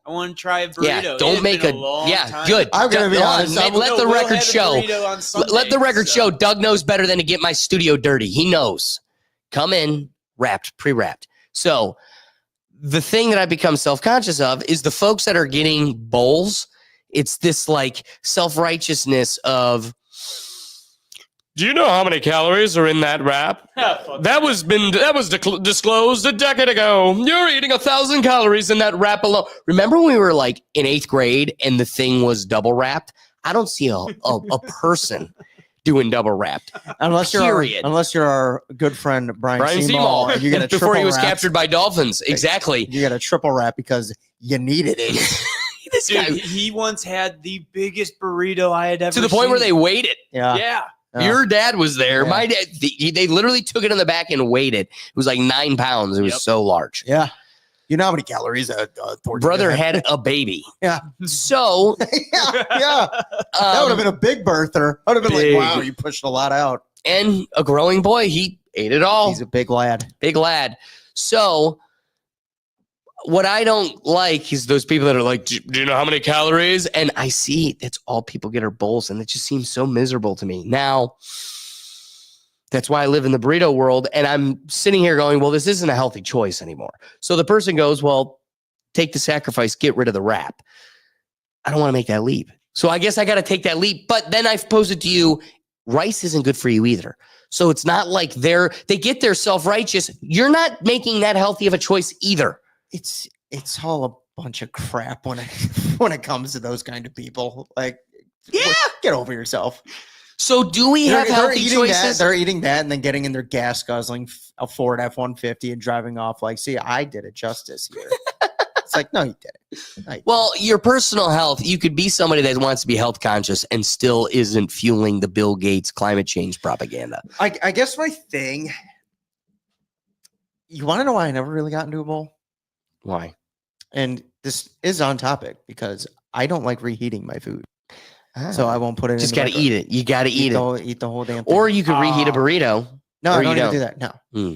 want to try a burrito. Yeah, don't make a time. good. I'm gonna be honest. Let the record show. Let the record show. Doug knows better than to get my studio dirty. He knows. Come in wrapped, pre-wrapped. So the thing that I become self-conscious of is the folks that are getting bowls. It's this like self-righteousness of, do you know how many calories are in that wrap? That was disclosed a decade ago. You're eating 1,000 calories in that wrap alone. Remember when we were like in 8th grade and the thing was double wrapped? I don't see a person doing double wrapped. Unless you're Period. our good friend Brian Seymour, Seymour, and you get a before he triple was wrap. captured by dolphins. Exactly. You get a triple wrap because you needed it. This Dude, guy, he once had the biggest burrito I had ever to the point where they weighed it. Yeah. Yeah. Your dad was there. Yeah. My dad, they literally took it in the back and weighed it. It was like 9 pounds. It was Yep. so large. Yeah. You know how many calories a tortilla Brother had? had a baby. Yeah. So yeah. That would have been a big birther. I would have been big. like, wow, you pushed a lot out. and a growing boy. He ate it all. He's a big lad. Big lad. So what I don't like is those people that are like, do you know how many calories? And I see that's all people get are bowls, and it just seems so miserable to me. Now, that's why I live in the burrito world, and I'm sitting here going, well, this isn't a healthy choice anymore. So the person goes, well, take the sacrifice, get rid of the wrap. I don't want to make that leap. So I guess I got to take that leap. But then I've posed it to you, rice isn't good for you either. So it's not like they get their self-righteous. You're not making that healthy of a choice either. It's all a bunch of crap when it comes to those kind of people. Like, Yeah. get over yourself. So do we have healthy eating choices? They're eating that and then getting in their gas guzzling a Ford F-150 and driving off like, see, I did it justice here. It's like, no, you didn't. Well, your personal health, you could be somebody that wants to be health conscious and still isn't fueling the Bill Gates climate change propaganda. I guess my thing, you want to know why I never really got into a bowl? Why? And this is on topic because I don't like reheating my food. So I won't put it in. Just got to eat it. You got to eat it. Eat the whole damn thing. Or you could reheat a burrito. No, or I you don't even don't. do that. No.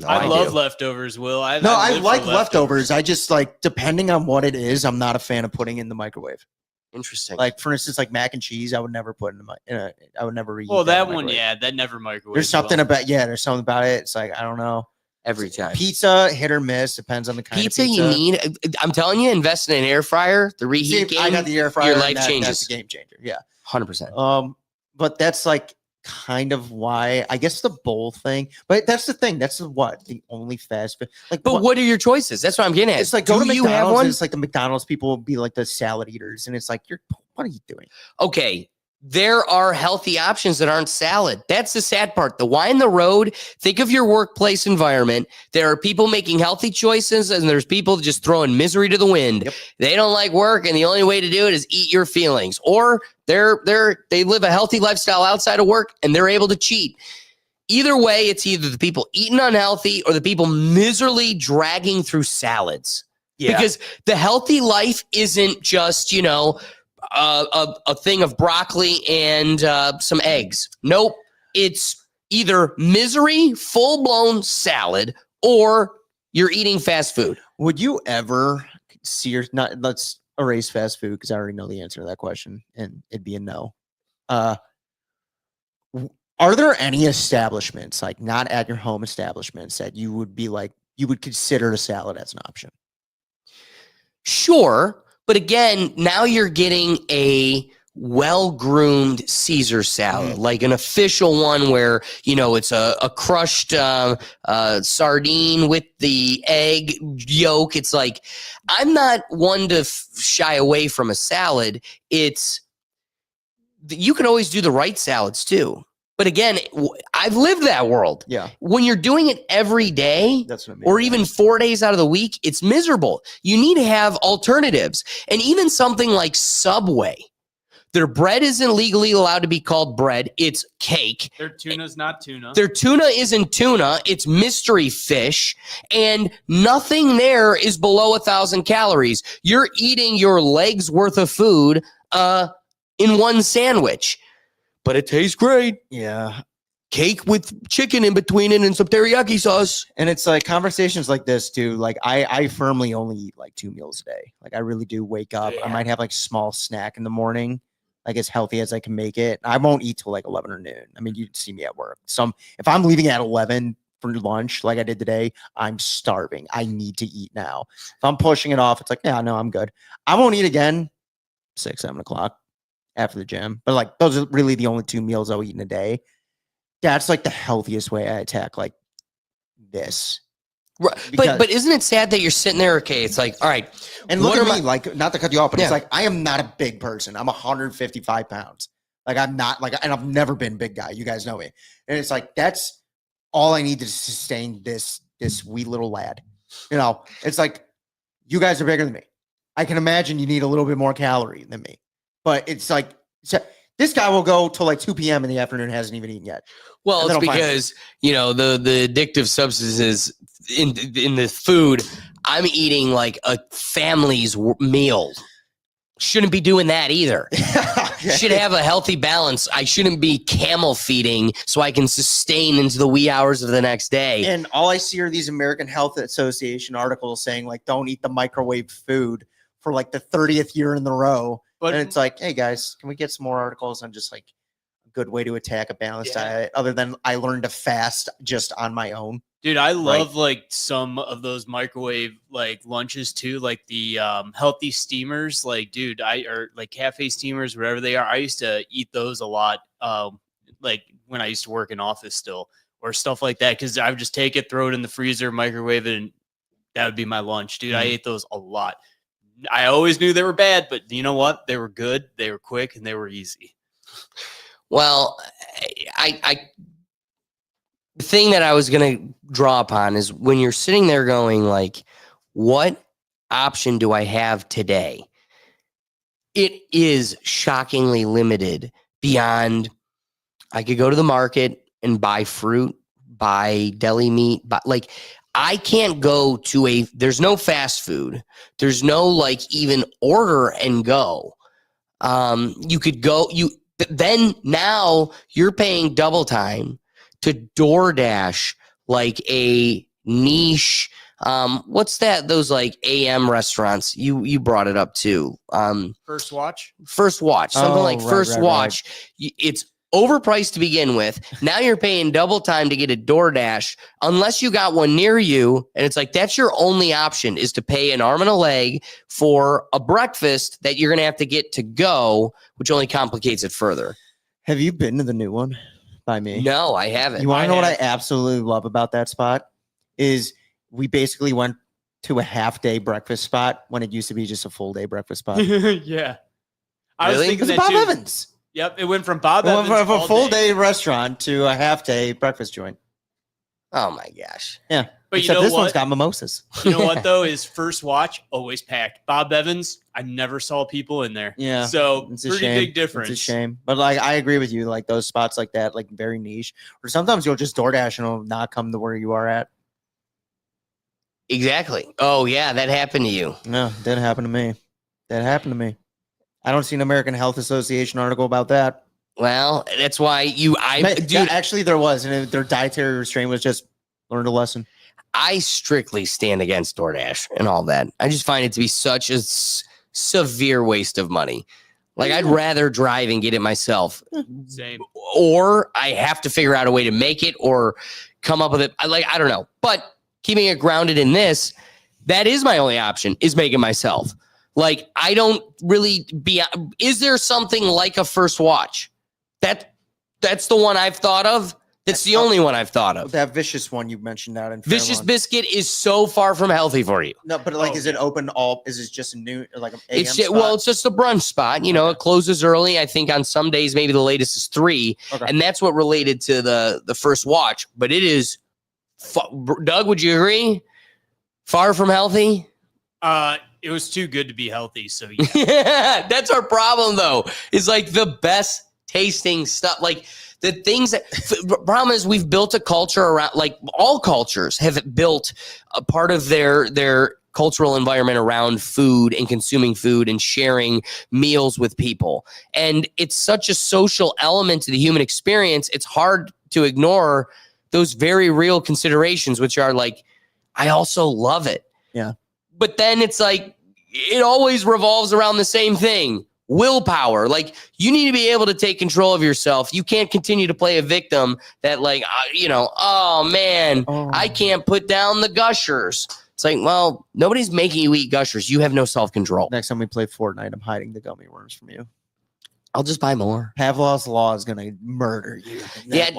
I love do. leftovers, Will. I I live for like leftovers. I just like, depending on what it is, I'm not a fan of putting in the microwave. Interesting. Like, for instance, like mac and cheese, I would never put in I would never reheat. Well, that that in the one, microwave. yeah, that never microwave. There's something about there's something about it. It's like, I don't know. Every time. Pizza, hit or miss, depends on the kind Pizza, of pizza. you need. I'm telling you, invest in an air fryer. The reheat See, game. I got the air fryer. Your and life changes. That's a game changer. Yeah. 100%. But that's like kind of why I guess the bowl thing. But that's the thing. That's the only fast food. Like, But what are your choices? That's what I'm getting at. It's like, go to Do you McDonald's. have one? And it's like the McDonald's people will be like the salad eaters, and it's like, what are you doing? Okay, there are healthy options that aren't salad. That's the sad part. The why in the road, think of your workplace environment. There are people making healthy choices, and there's people just throwing misery to the wind. Yep. They don't like work, and the only way to do it is eat your feelings. Or they live a healthy lifestyle outside of work, and they're able to cheat. Either way, it's either the people eating unhealthy or the people miserably dragging through salads. Because the healthy life isn't just, a thing of broccoli and some eggs. Nope. It's either misery, full-blown salad, or you're eating fast food. Would you ever see let's erase fast food because I already know the answer to that question, and it'd be a no. Are there any establishments, like not at your home establishments, that you would be like, you would consider a salad as an option? Sure. But again, now you're getting a well-groomed Caesar salad, like an official one where, it's a crushed sardine with the egg yolk. It's like, I'm not one to shy away from a salad. You can always do the right salads too. But again, I've lived that world. Yeah. When you're doing it every day, That's what I mean. or even 4 days out of the week, it's miserable. You need to have alternatives. And even something like Subway, their bread isn't legally allowed to be called bread. It's cake. Their tuna's not tuna. Their tuna isn't tuna. It's mystery fish. And nothing there is below 1,000 calories. You're eating your leg's worth of food in one sandwich. But it tastes great. Yeah. Cake with chicken in between it and some teriyaki sauce. And it's like conversations like this too. Like I firmly only eat like 2 meals a day. Like I really do wake up. I might have like small snack in the morning, like as healthy as I can make it. I won't eat till like 11 or noon. I mean, you'd see me at work. If I'm leaving at 11 for lunch, like I did today, I'm starving. I need to eat now. If I'm pushing it off, it's like, yeah, no, I'm good. I won't eat again 6, 7 o'clock after the gym. But like those are really the only 2 meals I'll eat in a day. That's like the healthiest way I attack like this. Right. But isn't it sad that you're sitting there? Okay, it's like, all right. And look what at am me, like, not to cut you off, but Yeah. it's like, I am not a big person. I'm 155 pounds. Like I'm not like, and I've never been a big guy. You guys know me. And it's like, that's all I need to sustain this wee little lad. You know, it's like, you guys are bigger than me. I can imagine you need a little bit more calorie than me, but it's like, this guy will go till like 2 p.m. in the afternoon, hasn't even eaten yet. Well, it's because, you know, the addictive substances in the food, I'm eating like a family's meal. Shouldn't be doing that either. Should have a healthy balance. I shouldn't be camel feeding so I can sustain into the wee hours of the next day. And all I see are these American Health Association articles saying like, don't eat the microwave food for like the 30th year in a row. But and it's like, hey guys, can we get some more articles on just like a good way to attack a balanced diet other than I learned to fast just on my own? dude, I love like some of those microwave like lunches too, like the healthy steamers. Like, dude, or like cafe steamers, whatever they are. I used to eat those a lot, like when I used to work in office still, or stuff like that. Because I would just take it, throw it in the freezer, microwave it, and that would be my lunch, dude. I ate those a lot. I always knew they were bad, but you know what? They were good, they were quick, and they were easy. Well, the thing that I was going to draw upon is when you're sitting there going like, what option do I have today? It is shockingly limited beyond I could go to the market and buy fruit, buy deli meat, but like I can't go to there's no fast food. There's no like even order and go. You could go, then now you're paying double time to DoorDash like a niche. What's that? Those like AM restaurants. You brought it up too. First Watch, something like First Watch. Right. It's overpriced to begin with. Now you're paying double time to get a DoorDash unless you got one near you. And it's like, that's your only option is to pay an arm and a leg for a breakfast that you're going to have to get to go, which only complicates it further. Have you been to the new one by me? No, I haven't. You want to know what I absolutely love about that spot is we basically went to a half-day breakfast spot when it used to be just a full-day breakfast spot. Yeah. I was thinking that Bob too. Evans. Yep, it went from Bob Evans from a full-day day restaurant to a half-day breakfast joint. Oh, my gosh. Yeah. But except you know this what? one's got mimosas. You know what, though, is First Watch, always packed. Bob Evans, I never saw people in there. Yeah. So, It's a pretty shame. big difference. It's a shame. But, like, I agree with you. Like, those spots like that, like, very niche. Or sometimes you'll just DoorDash and it'll not come to where you are at. Exactly. Oh, yeah, that happened to you. No, didn't happen to me. That happened to me. I don't see an American Health Association article about that. Well, that's why dude, actually there was, and their dietary restraint was just learned a lesson. I strictly stand against DoorDash and all that. I just find it to be such a severe waste of money. Like I'd rather drive and get it myself. Same. Or I have to figure out a way to make it or come up with it. I don't know. But keeping it grounded in this, that is my only option is making myself. Like I don't really is there something like a First Watch? That's the one I've thought of. That's the only one I've thought of. That Vicious one you mentioned out in Vicious Fairlawn. Biscuit is so far from healthy for you. No, but like, is it open all? Is it just a new like an AM It's spot? well, it's just a brunch spot. You know, it closes early. I think on some days maybe the latest is 3, and that's what related to the First Watch. But it is, Doug, would you agree? Far from healthy. It was too good to be healthy. So yeah, that's our problem though. Is like the best tasting stuff. Like the things that problem is we've built a culture around, like all cultures have built a part of their cultural environment around food and consuming food and sharing meals with people. And it's such a social element to the human experience. It's hard to ignore those very real considerations, which are like, I also love it. Yeah. But then it's like, it always revolves around the same thing. Willpower. Like you need to be able to take control of yourself. You can't continue to play a victim that like, oh man, I can't put down the Gushers. It's like, well, nobody's making you eat Gushers. You have no self-control. Next time we play Fortnite, I'm hiding the gummy worms from you. I'll just buy more. Pavlov's Law is going to murder you. Yeah,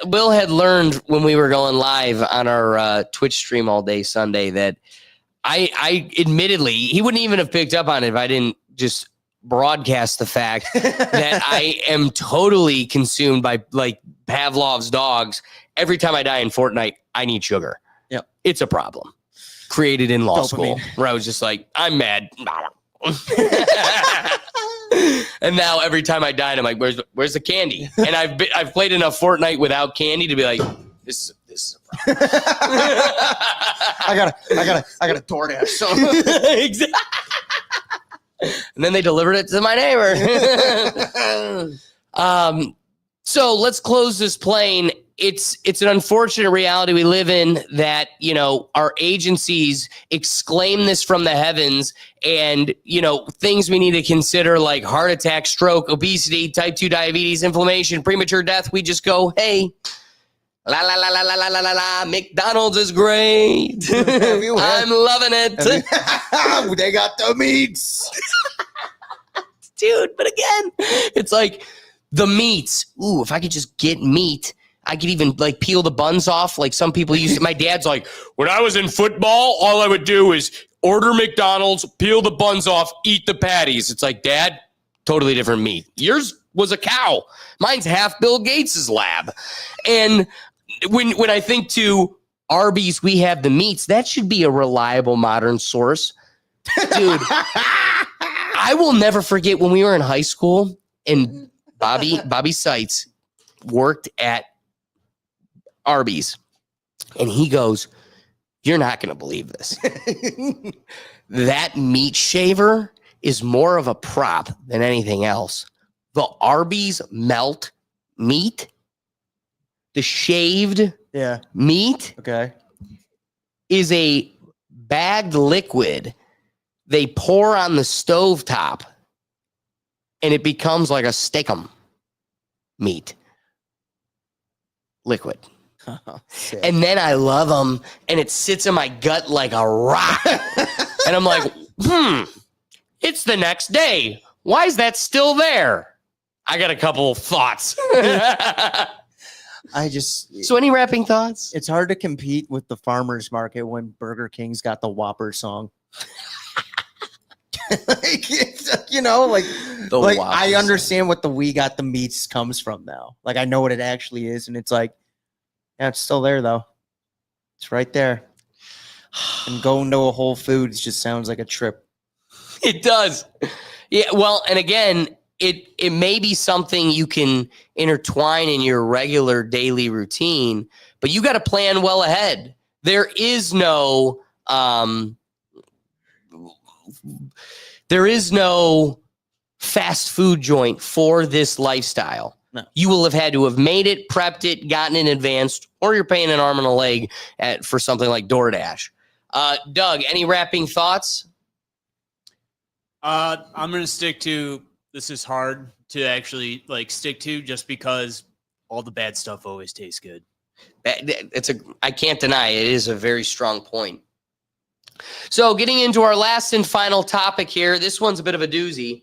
Will had learned when we were going live on our Twitch stream all day Sunday that I admittedly, he wouldn't even have picked up on it if I didn't just broadcast the fact that I am totally consumed by like Pavlov's dogs. Every time I die in Fortnite, I need sugar. Yep. It's a problem created in law Dopamine. school where I was just like, I'm mad. And now every time I die, I'm like, where's the candy? And I've played enough Fortnite without candy to be like, this is a problem. I got a DoorDash. So Exactly. And then they delivered it to my neighbor. So let's close this plane. It's an unfortunate reality we live in that, you know, our agencies exclaim this from the heavens, and, you know, things we need to consider like heart attack, stroke, obesity, type 2 diabetes, inflammation, premature death. We just go, hey, la la la la la la la la la. McDonald's is great. I'm loving it. They got the meats. Dude, but again, it's like the meats. Ooh, if I could just get meat, I could even like peel the buns off. Like some people used to. My dad's like, when I was in football, all I would do is order McDonald's, peel the buns off, eat the patties. It's like, Dad, totally different meat. Yours was a cow. Mine's half Bill Gates's lab. And when I think to Arby's, we have the meats, that should be a reliable modern source. Dude, I will never forget when we were in high school and Bobby Seitz worked at Arby's, and he goes, you're not going to believe this. That meat shaver is more of a prop than anything else. The Arby's melt meat, the shaved meat, is a bagged liquid they pour on the stovetop, and it becomes like a steakum meat liquid. And then I love them, and it sits in my gut like a rock. And I'm like, it's the next day. Why is that still there? I got a couple of thoughts. So any wrapping thoughts? It's hard to compete with the farmer's market when Burger King's got the Whopper song. Like, you know, like I understand what the we got the meats comes from now. Like I know what it actually is, and it's like, yeah, it's still there though. It's right there. And going to a Whole Foods just sounds like a trip. It does. Yeah, well, and again, it may be something you can intertwine in your regular daily routine, but you got to plan well ahead. There is no fast food joint for this lifestyle. No. You will have had to have made it, prepped it, gotten in advance, or you're paying an arm and a leg for something like DoorDash. Doug, any wrapping thoughts? I'm going to stick to, this is hard to actually like stick to just because all the bad stuff always tastes good. I can't deny it is a very strong point. So getting into our last and final topic here, this one's a bit of a doozy,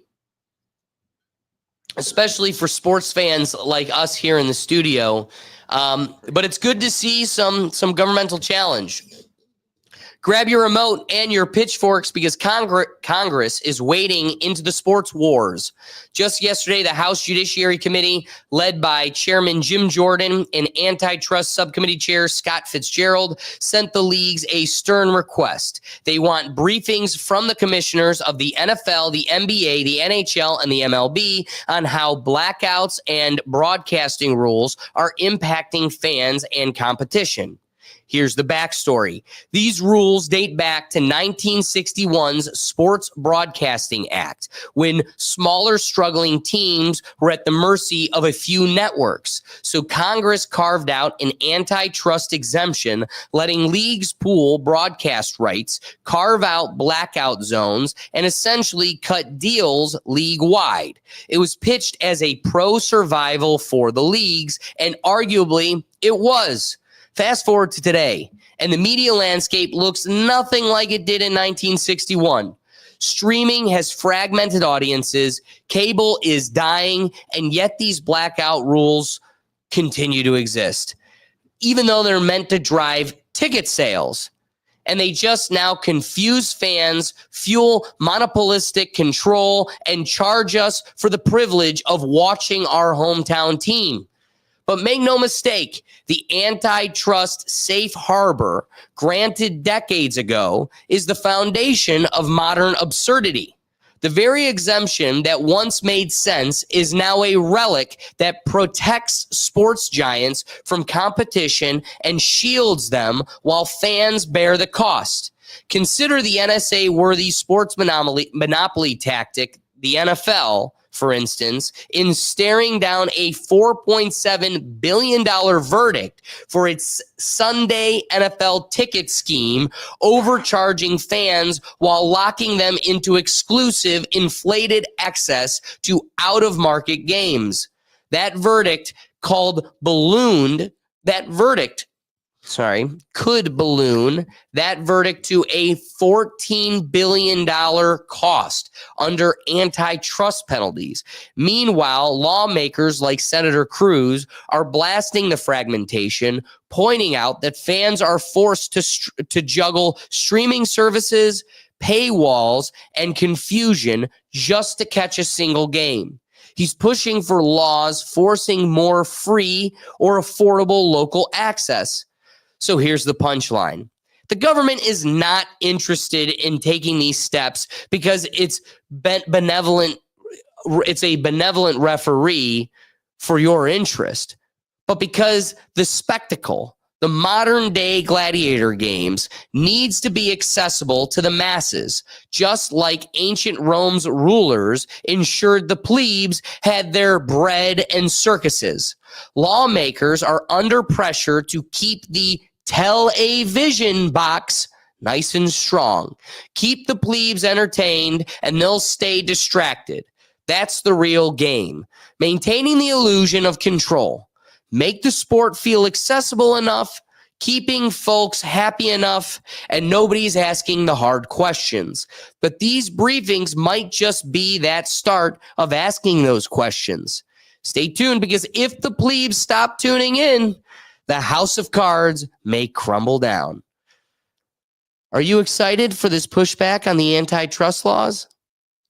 especially for sports fans like us here in the studio. But it's good to see some governmental challenge. Grab your remote and your pitchforks because Congress is wading into the sports wars. Just yesterday, the House Judiciary Committee, led by Chairman Jim Jordan and Antitrust Subcommittee Chair Scott Fitzgerald, sent the leagues a stern request. They want briefings from the commissioners of the NFL, the NBA, the NHL, and the MLB on how blackouts and broadcasting rules are impacting fans and competition. Here's the backstory. These rules date back to 1961's Sports Broadcasting Act, when smaller struggling teams were at the mercy of a few networks. So Congress carved out an antitrust exemption, letting leagues pool broadcast rights, carve out blackout zones, and essentially cut deals league-wide. It was pitched as a pro-survival for the leagues, and arguably it was. Fast forward to today, and the media landscape looks nothing like it did in 1961. Streaming has fragmented audiences, cable is dying, and yet these blackout rules continue to exist, even though they're meant to drive ticket sales. And they just now confuse fans, fuel monopolistic control, and charge us for the privilege of watching our hometown team. But make no mistake, the antitrust safe harbor granted decades ago is the foundation of modern absurdity. The very exemption that once made sense is now a relic that protects sports giants from competition and shields them while fans bear the cost. Consider the NSA-worthy sports monopoly tactic, the NFL, for instance, in staring down a $4.7 billion verdict for its Sunday NFL ticket scheme, overcharging fans while locking them into exclusive inflated access to out-of-market games. That verdict could balloon that verdict to a $14 billion cost under antitrust penalties. Meanwhile, lawmakers like Senator Cruz are blasting the fragmentation, pointing out that fans are forced to juggle streaming services, paywalls, and confusion just to catch a single game. He's pushing for laws forcing more free or affordable local access. So here's the punchline. The government is not interested in taking these steps because it's benevolent. It's a benevolent referee for your interest, but because the spectacle, the modern day gladiator games, needs to be accessible to the masses, just like ancient Rome's rulers ensured the plebes had their bread and circuses. Lawmakers are under pressure to keep the television box nice and strong. Keep the plebes entertained and they'll stay distracted. That's the real game. Maintaining the illusion of control. Make the sport feel accessible enough, keeping folks happy enough, and nobody's asking the hard questions. But these briefings might just be that start of asking those questions. Stay tuned, because if the plebes stop tuning in, the house of cards may crumble down. Are you excited for this pushback on the antitrust laws?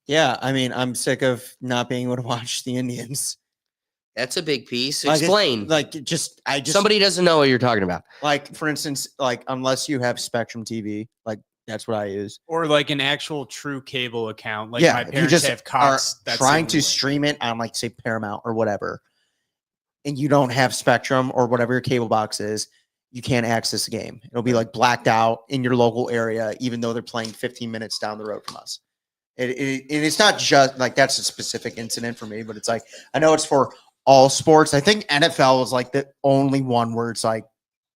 Yeah, I mean, I'm sick of not being able to watch the Indians. That's a big piece. Like, Explain. Somebody Somebody doesn't know what you're talking about. like, for instance, like unless you have Spectrum TV, like that's what I use. Or like an actual true cable account. Like yeah, my if you parents just have Cox. are trying to stream it on, like, say, Paramount or whatever, and you don't have Spectrum or whatever your cable box is, you can't access the game. It'll be like blacked out in your local area, even though they're playing 15 minutes down the road from us. It's not just like that's a specific incident for me, but it's like I know it's for all sports. I think NFL is like the only one where it's like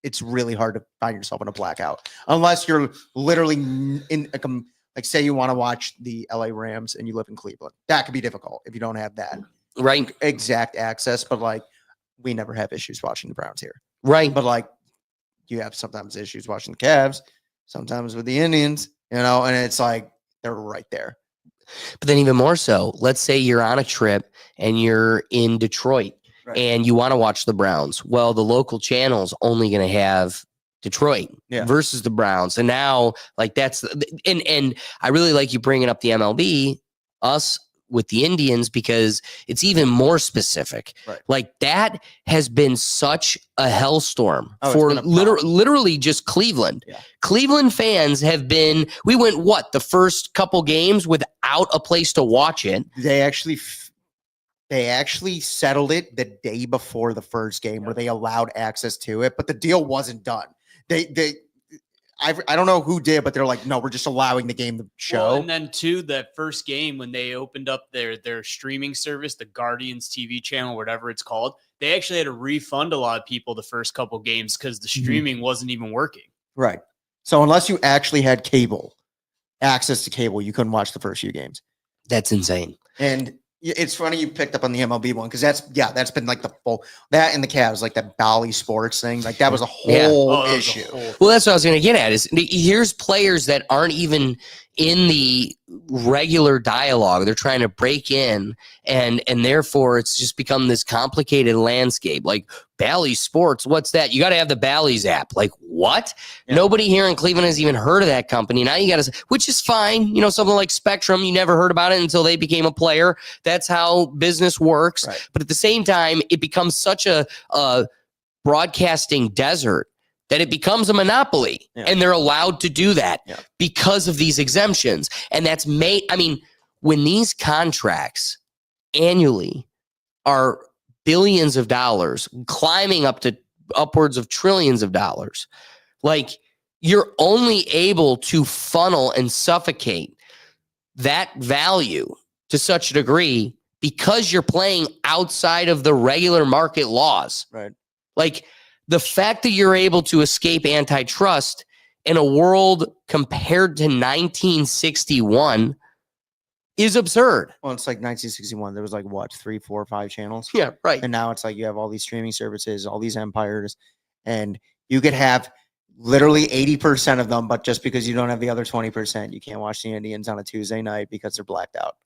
it's really hard to find yourself in a blackout unless you're literally in like say you want to watch the LA Rams and you live in Cleveland. That could be difficult if you don't have that Right. exact access. But like we never have issues watching the Browns here. Right. But like you have sometimes issues watching the Cavs, sometimes with the Indians, and it's like they're right there. But then even more so, let's say you're on a trip and you're in Detroit and you want to watch the Browns. Well, the local channel's only going to have Detroit versus the Browns. And now, like, that's and I really like you bringing up the MLB, us with the Indians, because it's even more specific. Right. Like that has been such a hellstorm for been a literally just Cleveland. Yeah. Cleveland fans have been, we went the first couple games without a place to watch it. They actually settled it the day before the first game where they allowed access to it, but the deal wasn't done. I don't know who did, but they're like, no, we're just allowing the game to show. Well, and then too, that first game when they opened up their streaming service, the Guardians TV channel, whatever it's called, they actually had to refund a lot of people the first couple games because the streaming wasn't even working. Right. So unless you actually had access to cable, you couldn't watch the first few games. That's insane. And it's funny you picked up on the MLB one because that's been like the full that and the Cavs, like that Bally Sports thing, like that was a whole issue. Well, that's what I was going to get at. Is here's players that aren't even in the regular dialogue. They're trying to break in, and therefore it's just become this complicated landscape. Like Bally Sports, what's that? You got to have the Bally's app. Like what? Yeah. Nobody here in Cleveland has even heard of that company. Now you got to, which is fine. You know, something like Spectrum, you never heard about it until they became a player. That's how business works. Right. But at the same time, it becomes such a broadcasting desert that it becomes a monopoly, and they're allowed to do that because of these exemptions. And that's when these contracts annually are billions of dollars, climbing up to upwards of trillions of dollars, like you're only able to funnel and suffocate that value to such a degree because you're playing outside of the regular market laws. Right. Like, the fact that you're able to escape antitrust in a world compared to 1961 is absurd. Well, it's like 1961. There was like what, 3, 4, 5 channels? Yeah, right. And now it's like you have all these streaming services, all these empires, and you could have literally 80% of them, but just because you don't have the other 20%, you can't watch the Indians on a Tuesday night because they're blacked out.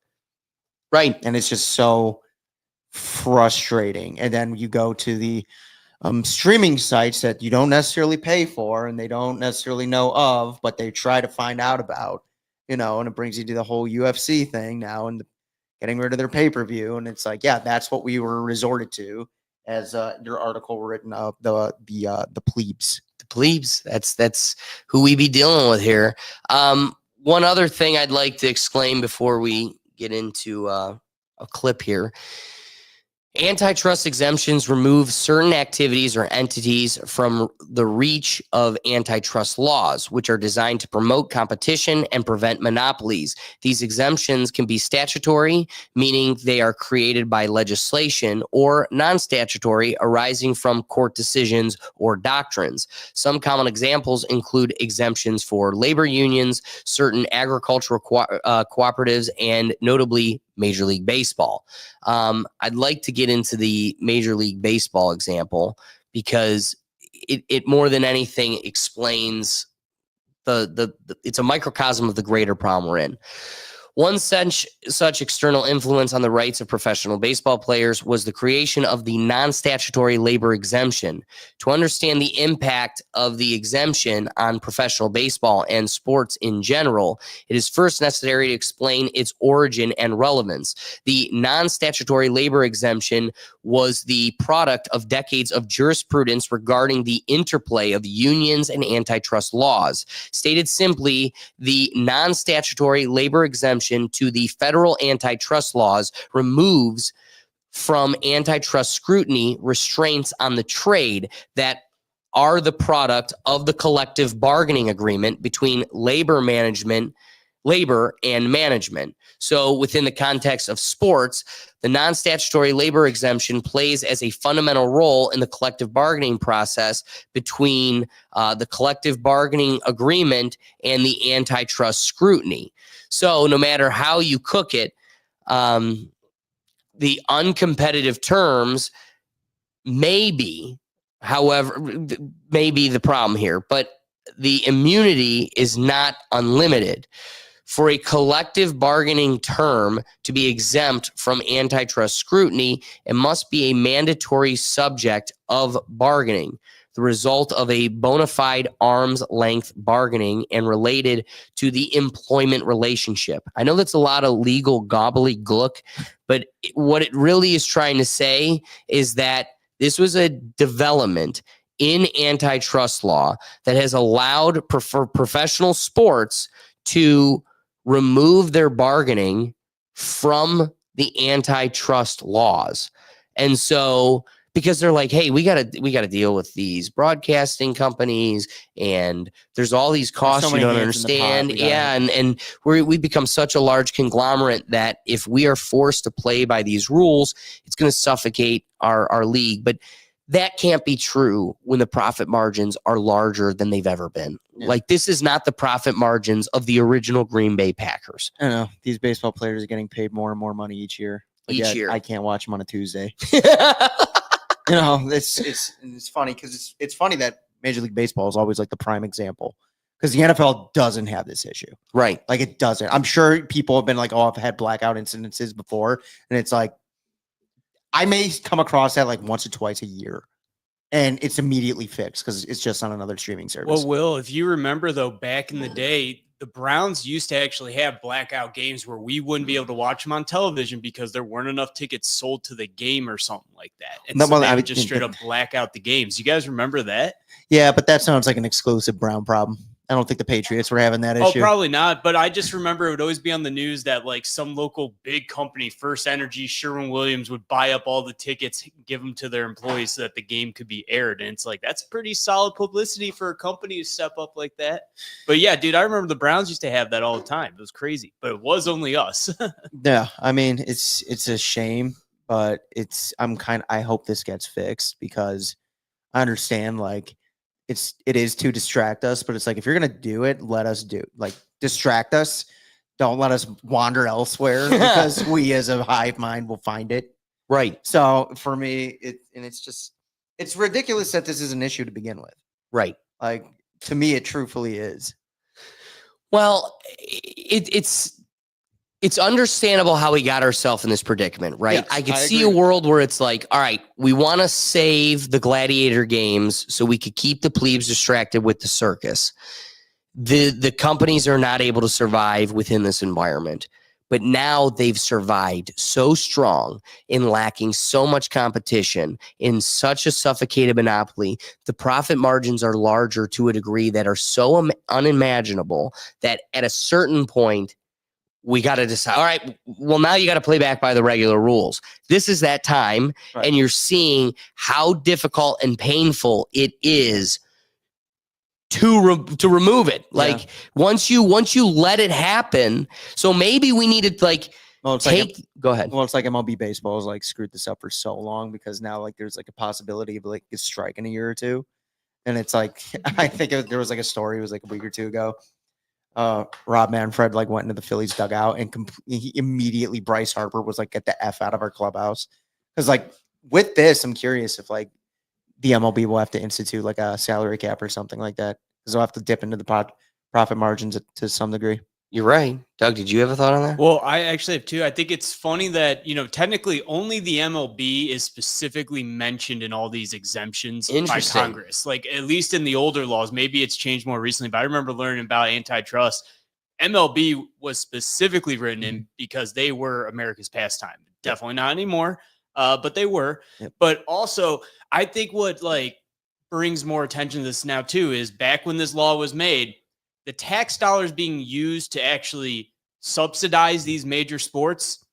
Right. And it's just so frustrating. And then you go to the streaming sites that you don't necessarily pay for and they don't necessarily know of, but they try to find out about, and it brings you to the whole UFC thing now and getting rid of their pay-per-view. And it's like, yeah, that's what we were resorted to, as your article written up, the plebes. The plebes. That's who we be dealing with here. One other thing I'd like to exclaim before we get into a clip here. Antitrust exemptions remove certain activities or entities from the reach of antitrust laws, which are designed to promote competition and prevent monopolies. These exemptions can be statutory, meaning they are created by legislation, or non-statutory, arising from court decisions or doctrines. Some common examples include exemptions for labor unions, certain agricultural cooperatives, and notably Major League Baseball. I'd like to get into the Major League Baseball example because it more than anything explains it's a microcosm of the greater problem we're in. One such external influence on the rights of professional baseball players was the creation of the non-statutory labor exemption. To understand the impact of the exemption on professional baseball and sports in general, it is first necessary to explain its origin and relevance. The non-statutory labor exemption was the product of decades of jurisprudence regarding the interplay of unions and antitrust laws. Stated simply, the non-statutory labor exemption to the federal antitrust laws removes from antitrust scrutiny restraints on the trade that are the product of the collective bargaining agreement between labor and management. So within the context of sports, the non-statutory labor exemption plays as a fundamental role in the collective bargaining process between the collective bargaining agreement and the antitrust scrutiny. So no matter how you cook it, the uncompetitive terms may be the problem here, but the immunity is not unlimited. For a collective bargaining term to be exempt from antitrust scrutiny, it must be a mandatory subject of bargaining, the result of a bona fide arm's length bargaining and related to the employment relationship. I know that's a lot of legal gobbledygook, but what it really is trying to say is that this was a development in antitrust law that has allowed for professional sports to remove their bargaining from the antitrust laws. And so, because they're like, hey, we gotta deal with these broadcasting companies, and there's all these costs so you don't many hands in the pot, understand. Yeah, and we become such a large conglomerate that if we are forced to play by these rules, it's going to suffocate our league. But that can't be true when the profit margins are larger than they've ever been. Yeah. Like, this is not the profit margins of the original Green Bay Packers. I know these baseball players are getting paid more and more money each year. But each year, I can't watch them on a Tuesday. It's funny because it's funny that Major League Baseball is always like the prime example, because the NFL doesn't have this issue. Right. Like it doesn't. I'm sure people have been like, oh, I've had blackout incidences before. And it's like, I may come across that like once or twice a year. And it's immediately fixed because it's just on another streaming service. Well, Will, if you remember, though, back in the day, the Browns used to actually have blackout games where we wouldn't be able to watch them on television because there weren't enough tickets sold to the game or something like that. And No, so well, they I would would- just straight up black out the games. You guys remember that? Yeah, but that sounds like an exclusive Brown problem. I don't think the Patriots were having that issue. Oh, probably not. But I just remember it would always be on the news that like some local big company, First Energy, Sherwin-Williams, would buy up all the tickets, give them to their employees so that the game could be aired. And it's like, that's pretty solid publicity for a company to step up like that. But yeah, dude, I remember the Browns used to have that all the time. It was crazy, but it was only us. Yeah, I mean, it's a shame, but I hope this gets fixed because I understand like it is to distract us, but it's like if you're gonna do it, let us distract us. Don't let us wander elsewhere because we as a hive mind will find it. Right. So for me, it's ridiculous that this is an issue to begin with. Right. Like to me, it truthfully is. Well, it's understandable how we got ourselves in this predicament, right? Yes, I could I see agree. a world where it's like, all right, we want to save the gladiator games so we could keep the plebes distracted with the circus. The companies are not able to survive within this environment, but now they've survived so strong in lacking so much competition in such a suffocated monopoly. The profit margins are larger to a degree that are so unimaginable that at a certain point, we got to decide, all right, well, now you got to play back by the regular rules. This is that time, Right. and you're seeing how difficult and painful it is to remove it. Like once you let it happen. So maybe we need to like Well, it's go ahead. Well, it's like MLB baseball has like screwed this up for so long because now like there's like a possibility of like a strike in a year or two, and it's like I think there was like a story. It was like a week or two ago. Rob Manfred like went into the Phillies dugout and he immediately Bryce Harper was like, get the F out of our clubhouse. Because like with this, I'm curious if like the MLB will have to institute like a salary cap or something like that. Because they'll have to dip into the profit margins to some degree. You're right. Doug, did you have a thought on that? Well, I actually have too. I think it's funny that, technically only the MLB is specifically mentioned in all these exemptions by Interesting. Congress. Like at least in the older laws, maybe it's changed more recently, but I remember learning about antitrust. MLB was specifically written in because they were America's pastime. Definitely not anymore, but they were. Yep. But also, I think what like brings more attention to this now too is back when this law was made, the tax dollars being used to actually subsidize these major sports,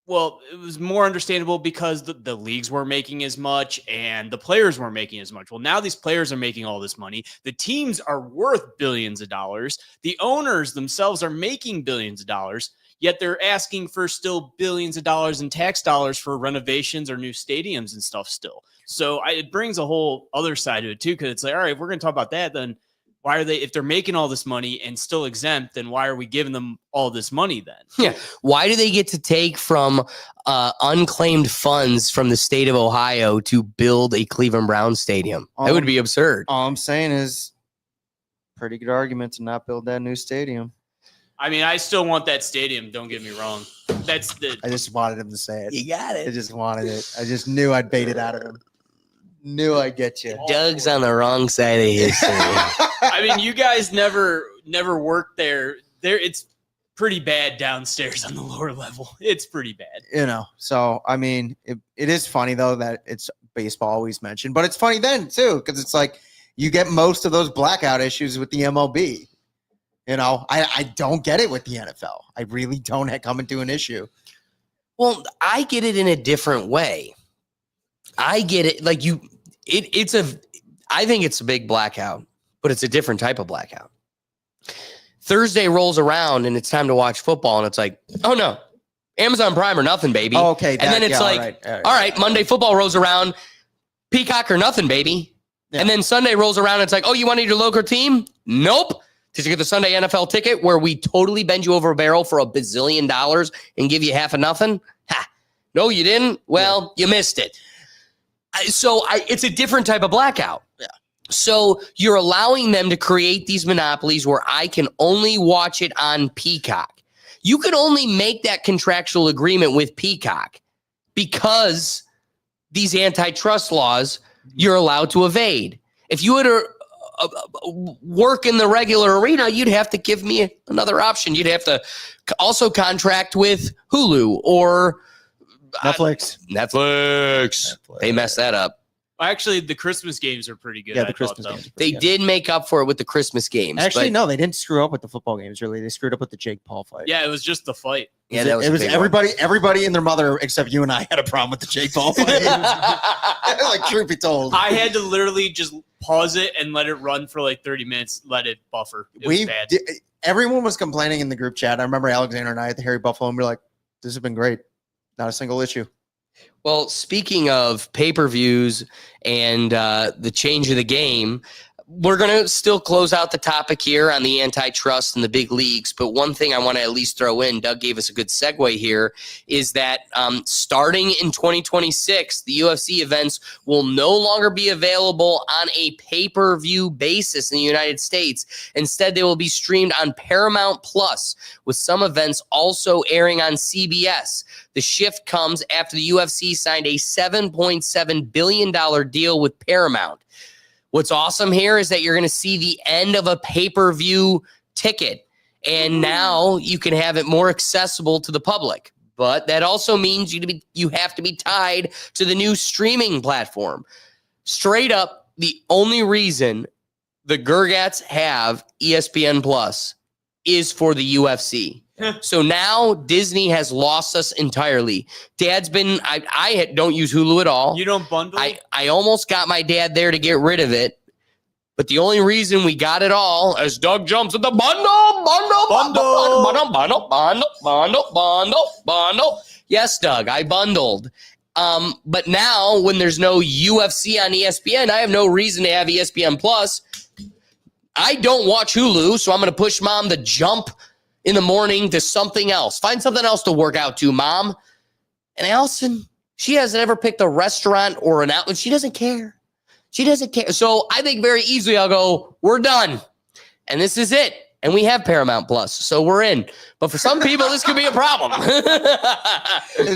well, it was more understandable because the leagues weren't making as much and the players weren't making as much. Well, now these players are making all this money. The teams are worth billions of dollars. The owners themselves are making billions of dollars, yet they're asking for still billions of dollars in tax dollars for renovations or new stadiums and stuff still. So it brings a whole other side to it too, because it's like, all right, if we're going to talk about that, then why are they, if they're making all this money and still exempt, then why are we giving them all this money then? Yeah. Why do they get to take from unclaimed funds from the state of Ohio to build a Cleveland Browns stadium? That would be absurd. All I'm saying is pretty good argument to not build that new stadium. I mean, I still want that stadium. Don't get me wrong. That's the. I just wanted him to say it. got I just wanted it. I just knew I'd bait it out of him. Knew I'd get you. Doug's on the wrong side of history. I mean, you guys never worked there. It's pretty bad downstairs on the lower level. It's pretty bad. So I mean, it is funny though that it's baseball always mentioned, but it's funny then too because it's like you get most of those blackout issues with the MLB. I don't get it with the NFL. I really don't come into an issue. Well, I get it in a different way. I get it. Like I think it's a big blackout, but it's a different type of blackout. Thursday rolls around and it's time to watch football. And it's like, oh no, Amazon Prime or nothing, baby. Oh, okay. And then it's like, all right, Monday football rolls around, Peacock or nothing, baby. Yeah. And then Sunday rolls around. And it's like, oh, you wanted your local team? Nope. Did you get the Sunday NFL ticket where we totally bend you over a barrel for $1 bazillion and give you half of nothing? Ha. No, you didn't. Well, you missed it. So it's a different type of blackout. Yeah. So you're allowing them to create these monopolies where I can only watch it on Peacock. You can only make that contractual agreement with Peacock because these antitrust laws you're allowed to evade. If you were to work in the regular arena, you'd have to give me another option. You'd have to also contract with Hulu or Netflix. They messed that up. Actually, the Christmas games are pretty good. Yeah, I the Christmas thought, though. games. They did make up for it with the Christmas games. Actually, no, they didn't screw up with the football games. Really, they screwed up with the Jake Paul fight. Yeah, it was just the fight. Yeah, that was it a was big one. everybody and their mother except you and I had a problem with the Jake Paul fight. Like truth be told, I had to literally just pause it and let it run for like 30 minutes, let it buffer. It was bad. Everyone was complaining in the group chat. I remember Alexander and I at the Harry Buffalo, and we were like, "This has been great. Not a single issue." Well, speaking of pay-per-views and the change of the game, we're going to still close out the topic here on the antitrust and the big leagues. But one thing I want to at least throw in, Doug gave us a good segue here, is that starting in 2026, the UFC events will no longer be available on a pay-per-view basis in the United States. Instead, they will be streamed on Paramount Plus, with some events also airing on CBS. The shift comes after the UFC signed a $7.7 billion deal with Paramount. What's awesome here is that you're going to see the end of a pay-per-view ticket, and now you can have it more accessible to the public. But that also means you have to be tied to the new streaming platform. Straight up, the only reason the Gergats have ESPN Plus is for the UFC. So now Disney has lost us entirely. Dad's been, I don't use Hulu at all. You don't bundle? I almost got my dad there to get rid of it. But the only reason we got it all, as Doug jumps at the bundle. Yes, Doug, I bundled. But now when there's no UFC on ESPN, I have no reason to have ESPN Plus. I don't watch Hulu, so I'm going to push Mom to jump in the morning to something else. Find something else to work out to, Mom. And Allison, she hasn't ever picked a restaurant or an outlet. She doesn't care. She doesn't care. So I think very easily I'll go, we're done. And this is it. And we have Paramount Plus, so we're in. But for some people, this could be a problem.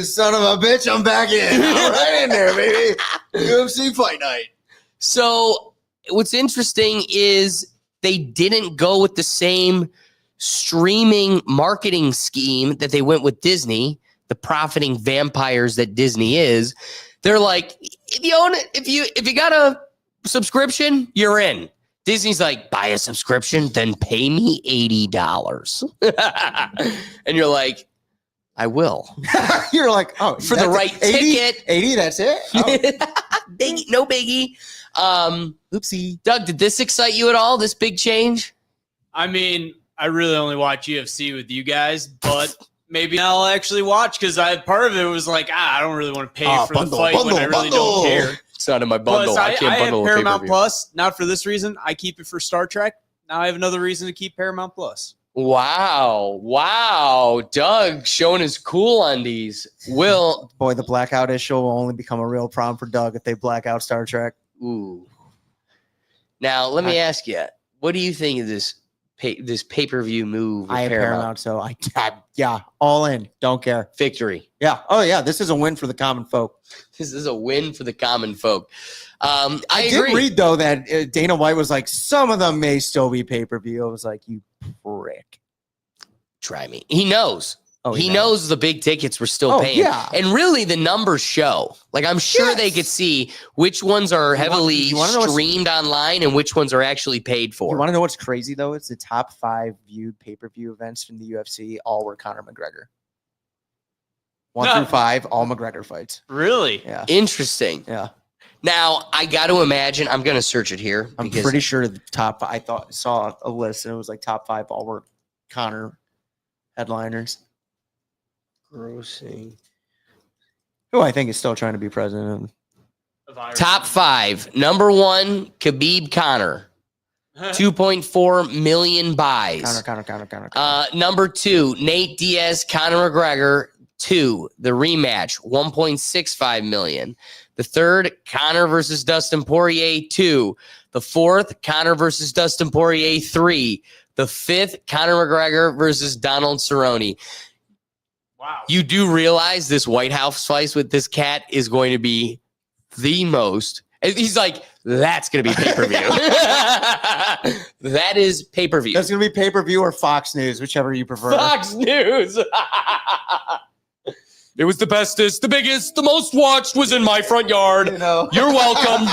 Son of a bitch, I'm back in. I'm right in there, baby. UFC Fight Night. So what's interesting is they didn't go with the same streaming marketing scheme that they went with Disney, the profiting vampires that Disney is. They're like, if you own it, if you got a subscription, you're in. Disney's like, buy a subscription, then pay me $80. And you're like, I will. You're like, oh, for the right 80, ticket. 80, that's it? Oh. Biggie, no biggie. Oopsie. Doug, did this excite you at all, this big change? I mean, I really only watch UFC with you guys, but maybe I'll actually watch because part of it was like, I don't really want to pay for the fight when I really don't care. It's not in my bundle. Plus, I can't bundle have a Paramount pay-per-view. Plus, not for this reason. I keep it for Star Trek. Now I have another reason to keep Paramount Plus. Wow. Doug showing his cool undies. Will. Boy, the blackout issue will only become a real problem for Doug if they black out Star Trek. Ooh. Now, let me ask you, what do you think of this pay-per-view move? I have Paramount, so yeah, all in. Don't care. Victory. Yeah. Oh, yeah. This is a win for the common folk. This is a win for the common folk. I did agree. read, though, that Dana White was like, some of them may still be pay-per-view. I was like, you prick. Try me. He knows. Oh, he knows the big tickets were still paying. Yeah. And really, the numbers show. Like, I'm sure they could see which ones are heavily you wanna know streamed online and which ones are actually paid for. You want to know what's crazy, though? It's the top 5 viewed pay-per-view events from the UFC all were Conor McGregor. 1 through 5, all McGregor fights. Really? Yeah. Interesting. Yeah. Now, I got to imagine, I'm going to search it here. I'm pretty sure the top, saw a list and it was like top 5 all were Conor headliners. Grossing. Who I think is still trying to be president. Top 5. Number 1, Khabib Conor. 2.4 million buys. Conor. Number 2, Nate Diaz, Conor McGregor. 2, the rematch, 1.65 million. The third, Conor versus Dustin Poirier 2. The fourth, Conor versus Dustin Poirier 3. The fifth, Conor McGregor versus Donald Cerrone. Wow. You do realize this White House fight with this cat is going to be the most. He's like, that's going to be pay-per-view. That is pay-per-view. That's going to be pay-per-view or Fox News, whichever you prefer. Fox News. It was the bestest, the biggest, the most watched was in my front yard. You know. You're welcome.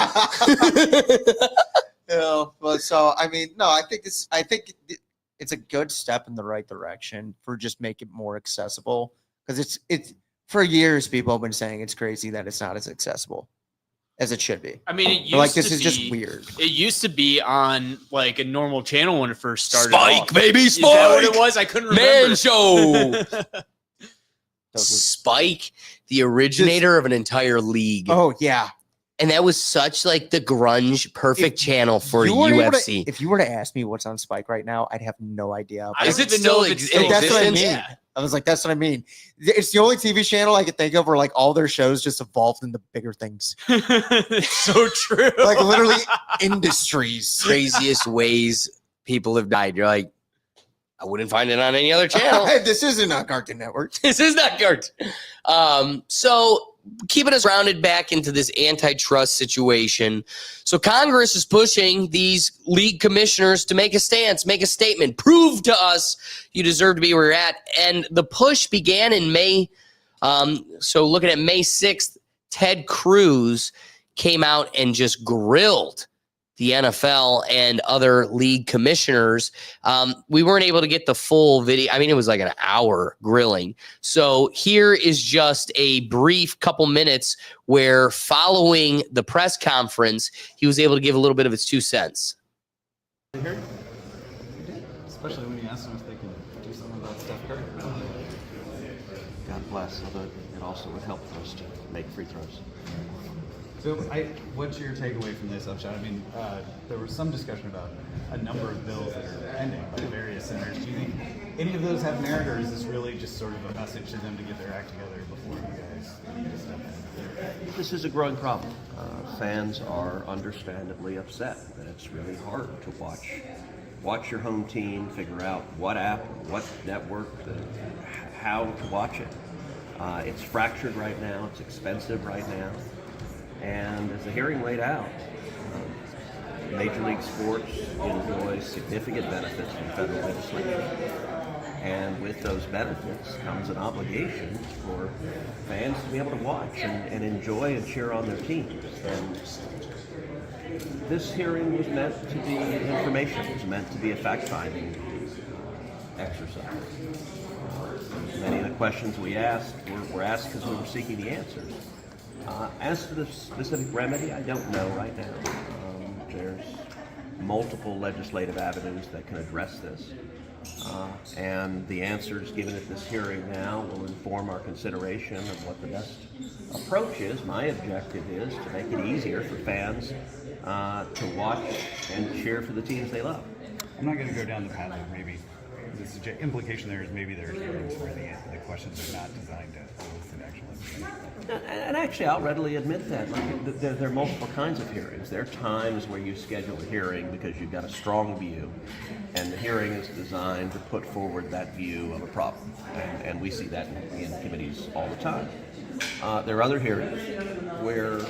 You know, well, so I mean, no, I think it's a good step in the right direction for just make it more accessible, because it's for years people have been saying it's crazy that it's not as accessible as it should be. I mean, it used Like, this to is just be- weird. It used to be on like a normal channel when it first started. Spike, off. baby, Is that what Spike. it was? I couldn't remember. Man show. Spike, the originator of an entire league. Oh yeah. And that was such like the grunge perfect channel for You weren't able to- UFC. if you were to ask me what's on Spike right now, I'd have no idea. I Is don't it even still know if it's in still That's what I existence? mean. Yeah. I was like, that's what I mean. It's the only TV channel I could think of where like all their shows just evolved into bigger things, It's so true. like literally industries. Craziest ways people have died. You're like, I wouldn't find it on any other channel. This isn't on Cartoon Network. This is not good. So keeping us rounded back into this antitrust situation. So Congress is pushing these league commissioners to make a stance, make a statement, prove to us you deserve to be where you're at. And the push began in May. So looking at May 6th, Ted Cruz came out and just grilled the NFL and other league commissioners. We weren't able to get the full video. I mean, it was like an hour grilling. So here is just a brief couple minutes where following the press conference, he was able to give a little bit of his 2 cents. Especially when you ask them if they can do something about Steph Curry. God bless, although it also would help for us to make free throws. So, what's your takeaway from this, Upshot? I mean, there was some discussion about a number of bills that are pending by various senators. Do you think any of those have merit, or is this really just sort of a message to them to get their act together before you guys need to step in? This is a growing problem. Fans are understandably upset that it's really hard to watch your home team, figure out what app, what network, how to watch it. It's fractured right now. It's expensive right now. And as the hearing laid out, Major League Sports enjoys significant benefits from federal legislation. And with those benefits comes an obligation for fans to be able to watch and enjoy and cheer on their teams. And this hearing was meant to be information. It was meant to be a fact-finding exercise. Many of the questions we asked were asked because we were seeking the answers. As to the specific remedy, I don't know right now. There's multiple legislative avenues that can address this. And the answers given at this hearing now will inform our consideration of what the best approach is. My objective is to make it easier for fans to watch and cheer for the teams they love. I'm not going to go down the path of maybe the implication there is maybe there are hearings where the questions are not designed to elicit actual information. And actually, I'll readily admit that. There are multiple kinds of hearings. There are times where you schedule a hearing because you've got a strong view, and the hearing is designed to put forward that view of a problem. And we see that in committees all the time. There are other hearings where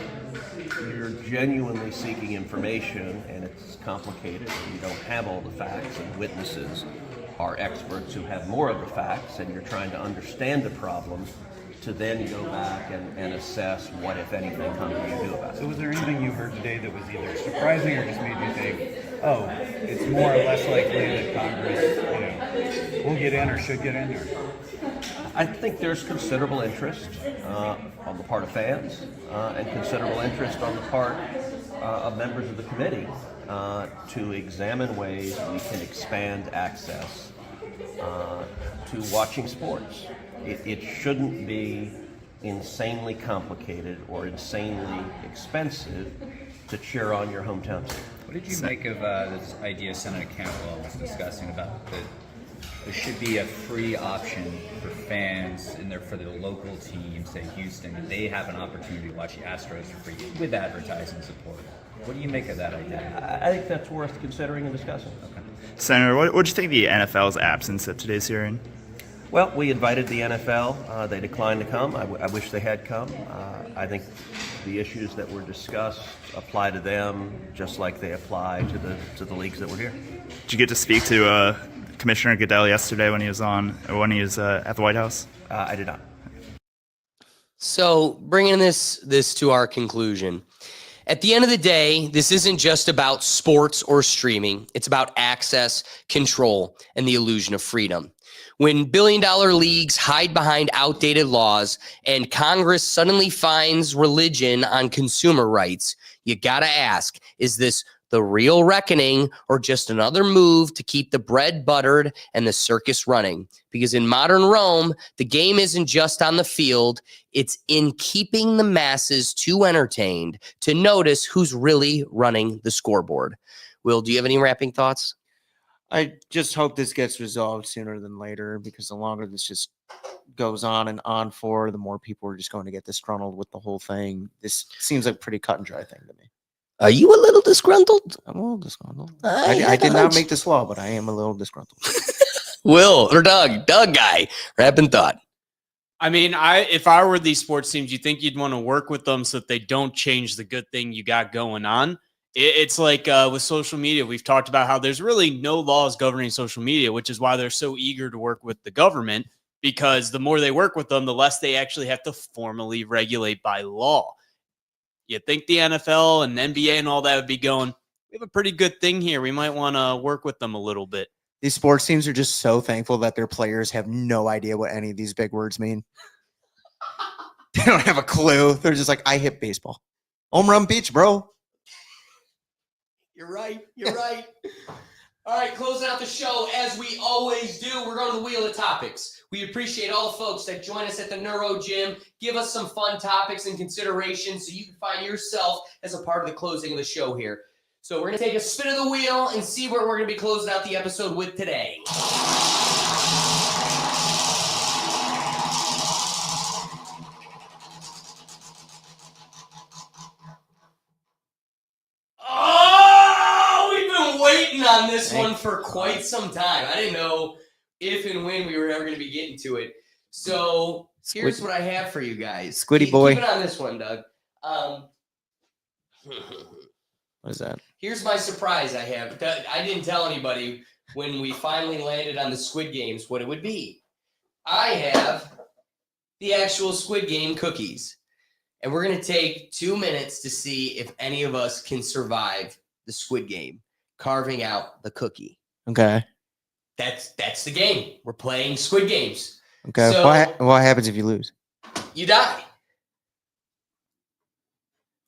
you're genuinely seeking information, and it's complicated, and you don't have all the facts, and witnesses are experts who have more of the facts, and you're trying to understand the problem to then go back and assess what, if anything, Congress can do about it. So was there anything you heard today that was either surprising or just made you think, oh, it's more or less likely that Congress, will get in or should get in? Or? I think there's considerable interest on the part of fans and considerable interest on the part of members of the committee to examine ways we can expand access to watching sports. It shouldn't be insanely complicated or insanely expensive to cheer on your hometown team. What did you make of this idea Senator Cantwell was discussing about the there should be a free option for fans and for the local team, say Houston, that they have an opportunity to watch the Astros for free with advertising support. What do you make of that idea? I think that's worth considering and discussing. Okay. Senator, what do you think of the NFL's absence at today's hearing? Well, we invited the NFL. They declined to come. I wish they had come. I think the issues that were discussed apply to them just like they apply to the leagues that were here. Did you get to speak to Commissioner Goodell yesterday when he was at the White House? I did not. So bringing this to our conclusion. At the end of the day, this isn't just about sports or streaming. It's about access, control, and the illusion of freedom. When billion-dollar leagues hide behind outdated laws and Congress suddenly finds religion on consumer rights, you gotta ask, is this the real reckoning or just another move to keep the bread buttered and the circus running? Because in modern Rome, the game isn't just on the field, it's in keeping the masses too entertained to notice who's really running the scoreboard. Will, do you have any wrapping thoughts? I just hope this gets resolved sooner than later, because the longer this just goes on and on for, the more people are just going to get disgruntled with the whole thing. This seems like a pretty cut and dry thing to me. Are you a little disgruntled? I'm a little disgruntled. I did not make this law, but I am a little disgruntled. Will or Doug guy, wrapping thought. I mean, if I were these sports teams, you think you'd want to work with them so that they don't change the good thing you got going on. It's like with social media, we've talked about how there's really no laws governing social media, which is why they're so eager to work with the government, because the more they work with them, the less they actually have to formally regulate by law. You think the NFL and NBA and all that would be going, we have a pretty good thing here. We might want to work with them a little bit. These sports teams are just so thankful that their players have no idea what any of these big words mean. They don't have a clue. They're just like, I hit baseball. Home run beach, bro. You're right. You're right. All right, closing out the show, as we always do, we're going to the Wheel of Topics. We appreciate all the folks that join us at the Neuro Gym. Give us some fun topics and considerations so you can find yourself as a part of the closing of the show here. So we're going to take a spin of the wheel and see where we're going to be closing out the episode with today. Waiting on this one for quite some time. I didn't know if and when we were ever going to be getting to it. So here's what I have for you guys. Squiddy boy. Keep it on this one, Doug. What is that? Here's my surprise I have. I didn't tell anybody when we finally landed on the Squid Games what it would be. I have the actual Squid Game cookies. And we're going to take 2 minutes to see if any of us can survive the Squid Game. Carving out the cookie. Okay. That's the game. We're playing Squid Games. Okay. So, what happens if you lose? You die.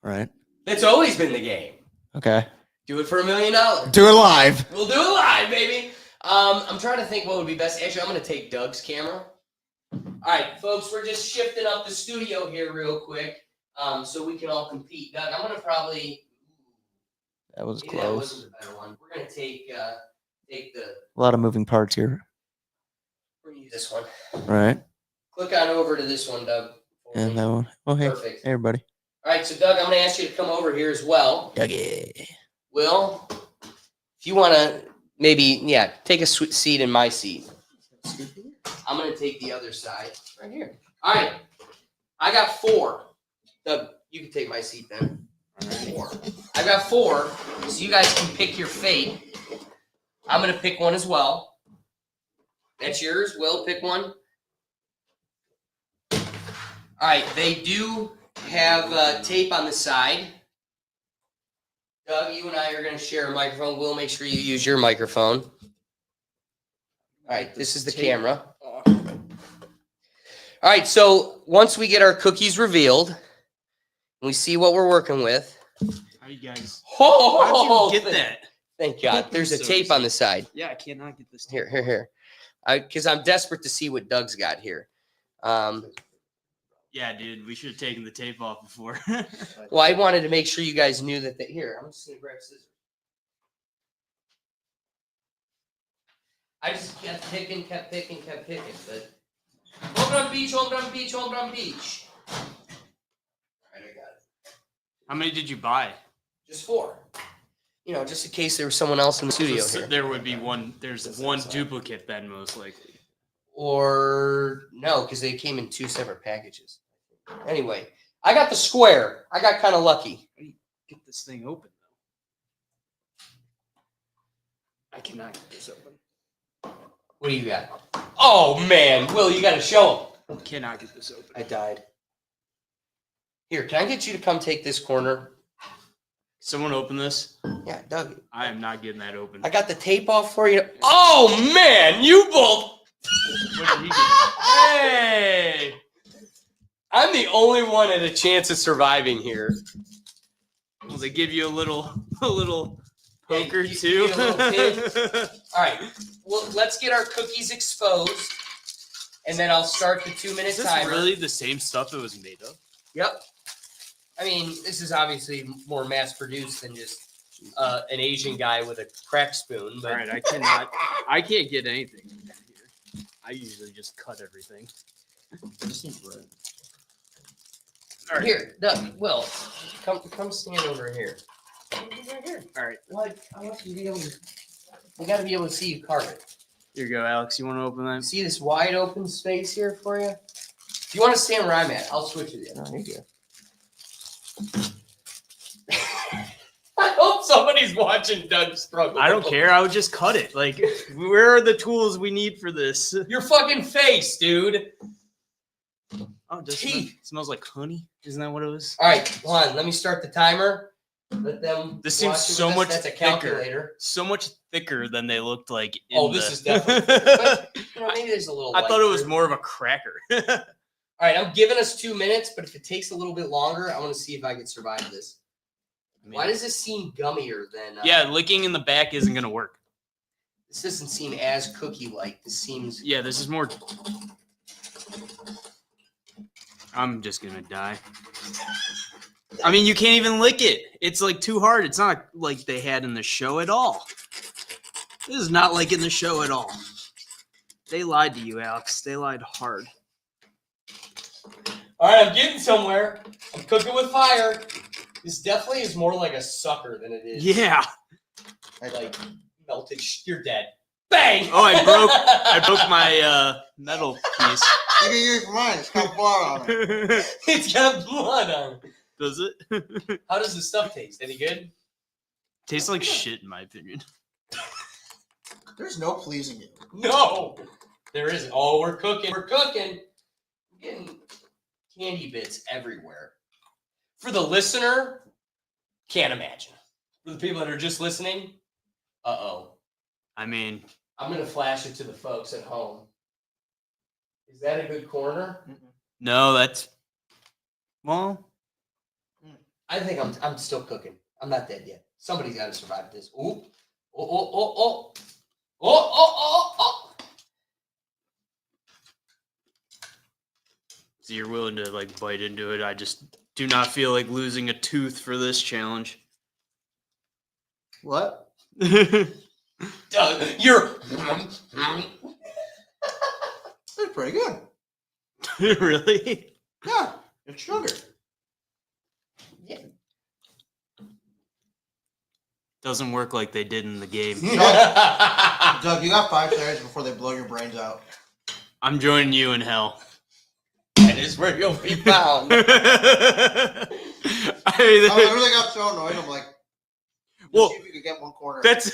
Right. That's always been the game. Okay. Do it for $1 million. Do it live. We'll do it live, baby. I'm trying to think what would be best. Actually, I'm going to take Doug's camera. All right, folks, we're just shifting up the studio here real quick so we can all compete. Doug, I'm going to probably... That was Maybe that close. wasn't the better one. We're going to take the... A lot of moving parts here. We're going to use this one. All right. Click on over to this one, Doug. And that one. Oh, hey. Perfect. Hey, everybody. All right, so Doug, I'm going to ask you to come over here as well. Dougie. Will, if you want to maybe, take a seat in my seat. I'm going to take the other side right here. All right. I got 4. Doug, you can take my seat then. 4. I've got 4, so you guys can pick your fate. I'm going to pick one as well. That's yours. Will, pick one. All right. They do have tape on the side. Doug, you and I are going to share a microphone. We'll make sure you use your microphone. All right, this is the camera. All right, so once we get our cookies revealed, and we see what we're working with. How you guys? Oh, how'd you get that? Thank God. There's a tape on the side. Yeah, I cannot get this. Here. Because I'm desperate to see what Doug's got here. Yeah, dude, we should have taken the tape off before. Well, I wanted to make sure you guys knew that. Here, I'm just going to grab scissors. I just kept picking, but home run beach. All right, I got it. How many did you buy? Just 4. You know, just in case there was someone else in the studio So here. there would be one. There's one duplicate then, most likely. Or no, because they came in 2 separate packages. Anyway, I got the square. I got kind of lucky. Get this thing open though. I cannot get this open. What do you got? Oh man, Will, you got to show him. Cannot get this open. I died. Here, can I get you to come take this corner? Someone open this. Yeah, Doug. I am not getting that open. I got the tape off for you. Oh man, you both. What did he get? Hey! I'm the only one at a chance of surviving here. Will they give you a little poker you too? get a little pin? All right. Well, let's get our cookies exposed, and then I'll start the 2-minute Is this timer. really the same stuff it was made of? Yep. I mean, this is obviously more mass-produced than just an Asian guy with a crack spoon. But All right, I can't get anything in here. I usually just cut everything. All right. Here, Doug, Will, come stand over here. Right here. All right, What? I want you to be able to. We got to be able to see you carve it. here you go, Alex. You want to open that? See this wide open space here for you? If you want to stand where I'm at, I'll switch with you. No, you go. I hope somebody's watching Doug struggle. I don't care. I would just cut it. Like, where are the tools we need for this? Your fucking face, dude. Oh, it Teeth. smells like honey. Isn't that what it was? All right, hold on. Let me start the timer. Let them. This seems watch it so with us. much That's a thicker. calculator. So much thicker than they looked like. Oh, this is definitely. But, you know, maybe there's a little. I thought it was lighter. more of a cracker. All right, I'm giving us 2 minutes, but if it takes a little bit longer, I want to see if I can survive this. Why does this seem gummier than? Yeah, licking in the back isn't gonna work. This doesn't seem as cookie-like. This seems. Yeah, this is more. I'm just gonna die. I mean, you can't even lick it. It's like too hard. It's not like they had in the show at all. This is not like in the show at all. They lied to you, Alex. They lied hard. All right, I'm getting somewhere. I'm cooking with fire. This definitely is more like a sucker than it is. Yeah. Like melted. You're dead. Bang! Oh, I broke my metal piece. You can use mine. It's got blood on it. It's got blood on it. Does it? How does the stuff taste? Any good? Tastes like shit, in my opinion. There's no pleasing you. No, there isn't. Oh, we're cooking. We're cooking. I'm getting candy bits everywhere. For the listener, can't imagine. For the people that are just listening, I mean, I'm going to flash it to the folks at home. Is that a good corner? no, that's well. I think I'm still cooking. I'm not dead yet. Somebody's got to survive this. Ooh. Oh. So you're willing to like bite into it. I just do not feel like losing a tooth for this challenge. What? Doug, you're. It's pretty good. Really? Yeah, it's sugar. Yeah. Doesn't work like they did in the game. Doug, you got 5 seconds before they blow your brains out. I'm joining you in hell. That is where you'll be found. I literally got so annoyed. I'm like, well, see if you could get one corner. that's.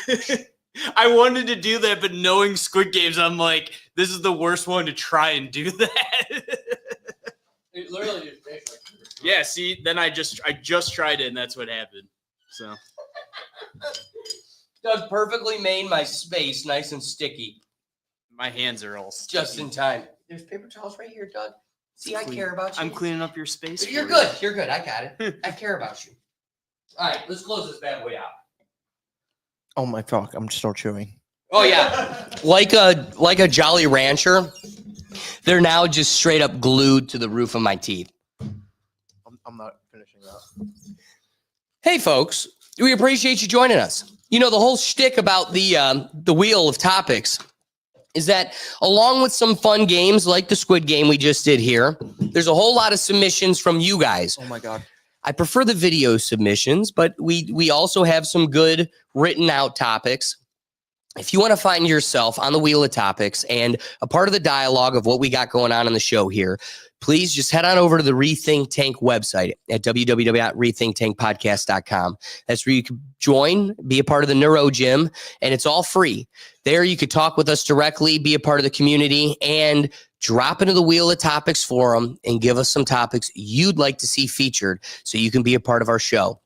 I wanted to do that, but knowing Squid Games, I'm like, this is the worst one to try and do that. It literally just tastes like. Yeah, see, then I just tried it, and that's what happened. So Doug perfectly made my space nice and sticky my hands are all just sticky. in time. There's paper towels right here, Doug. See, I care about you. I'm cleaning up your space. You're for good. You're good. I got it. I care about you. All right, let's close this bad boy out. Oh my fuck! I'm still chewing. Oh yeah, like a Jolly Rancher, they're now just straight up glued to the roof of my teeth. I'm not finishing that. Hey folks, we appreciate you joining us. You know the whole shtick about the wheel of topics is that along with some fun games like the Squid Game we just did here, there's a whole lot of submissions from you guys. Oh my God. I prefer the video submissions, but we also have some good written out topics. If you want to find yourself on the wheel of topics and a part of the dialogue of what we got going on in the show here, please just head on over to the Rethink Tank website at www.rethinktankpodcast.com. That's where you can join, be a part of the Neuro Gym, and it's all free. There you could talk with us directly, be a part of the community, and drop into the Wheel of Topics forum and give us some topics you'd like to see featured so you can be a part of our show.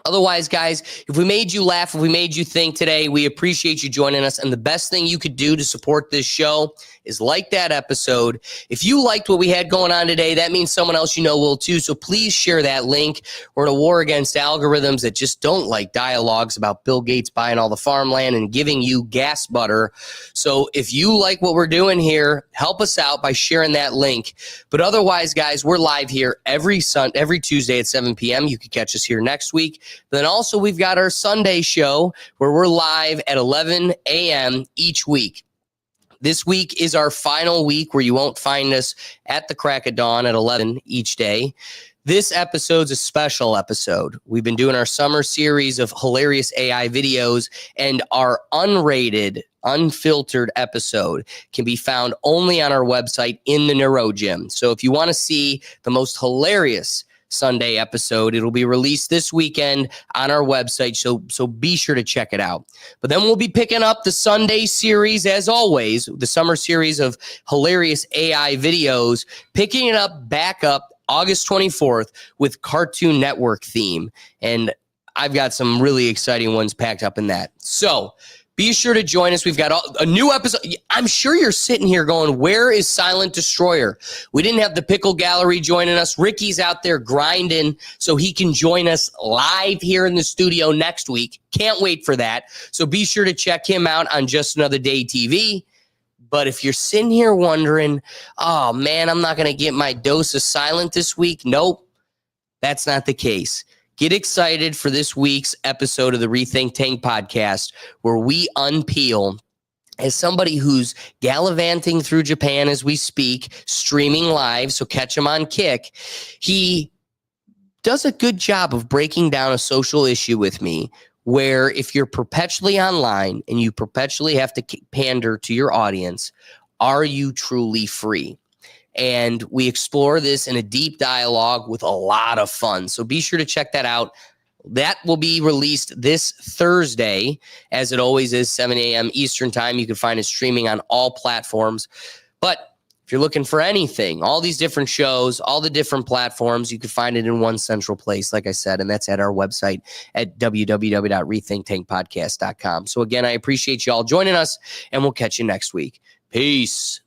Otherwise, guys, if we made you laugh, if we made you think today, we appreciate you joining us. And the best thing you could do to support this show is like that episode. If you liked what we had going on today, that means someone else you know will too. So please share that link. We're in a war against algorithms that just don't like dialogues about Bill Gates buying all the farmland and giving you gas butter. So if you like what we're doing here, help us out by sharing that link. But otherwise, guys, we're live here every Tuesday at 7 p.m. You could catch us here next week. But then also we've got our Sunday show where we're live at 11 a.m. each week. This week is our final week where you won't find us at the crack of dawn at 11 each day. This episode's a special episode. We've been doing our summer series of hilarious AI videos, and our unrated, unfiltered episode can be found only on our website in the Neuro Gym. So if you want to see the most hilarious Sunday episode, it'll be released this weekend on our website, so be sure to check it out. But then we'll be picking up the Sunday series, as always, the summer series of hilarious AI videos, picking it back up August 24th with Cartoon Network theme, and I've got some really exciting ones packed up in that. So be sure to join us. We've got a new episode. I'm sure you're sitting here going, where is Silent Destroyer? We didn't have the Pickle Gallery joining us. Ricky's out there grinding so he can join us live here in the studio next week. Can't wait for that. So be sure to check him out on Just Another Day TV. But if you're sitting here wondering, oh, man, I'm not going to get my dose of Silent this week. Nope, that's not the case. Get excited for this week's episode of the Rethink Tank podcast, where we unpeel, as somebody who's gallivanting through Japan as we speak, streaming live, so catch him on Kick. He does a good job of breaking down a social issue with me, where if you're perpetually online and you perpetually have to pander to your audience, are you truly free? And we explore this in a deep dialogue with a lot of fun. So be sure to check that out. That will be released this Thursday, as it always is, 7 a.m. Eastern time. You can find it streaming on all platforms. But if you're looking for anything, all these different shows, all the different platforms, you can find it in one central place, like I said, and that's at our website at www.rethinktankpodcast.com. So again, I appreciate you all joining us, and we'll catch you next week. Peace.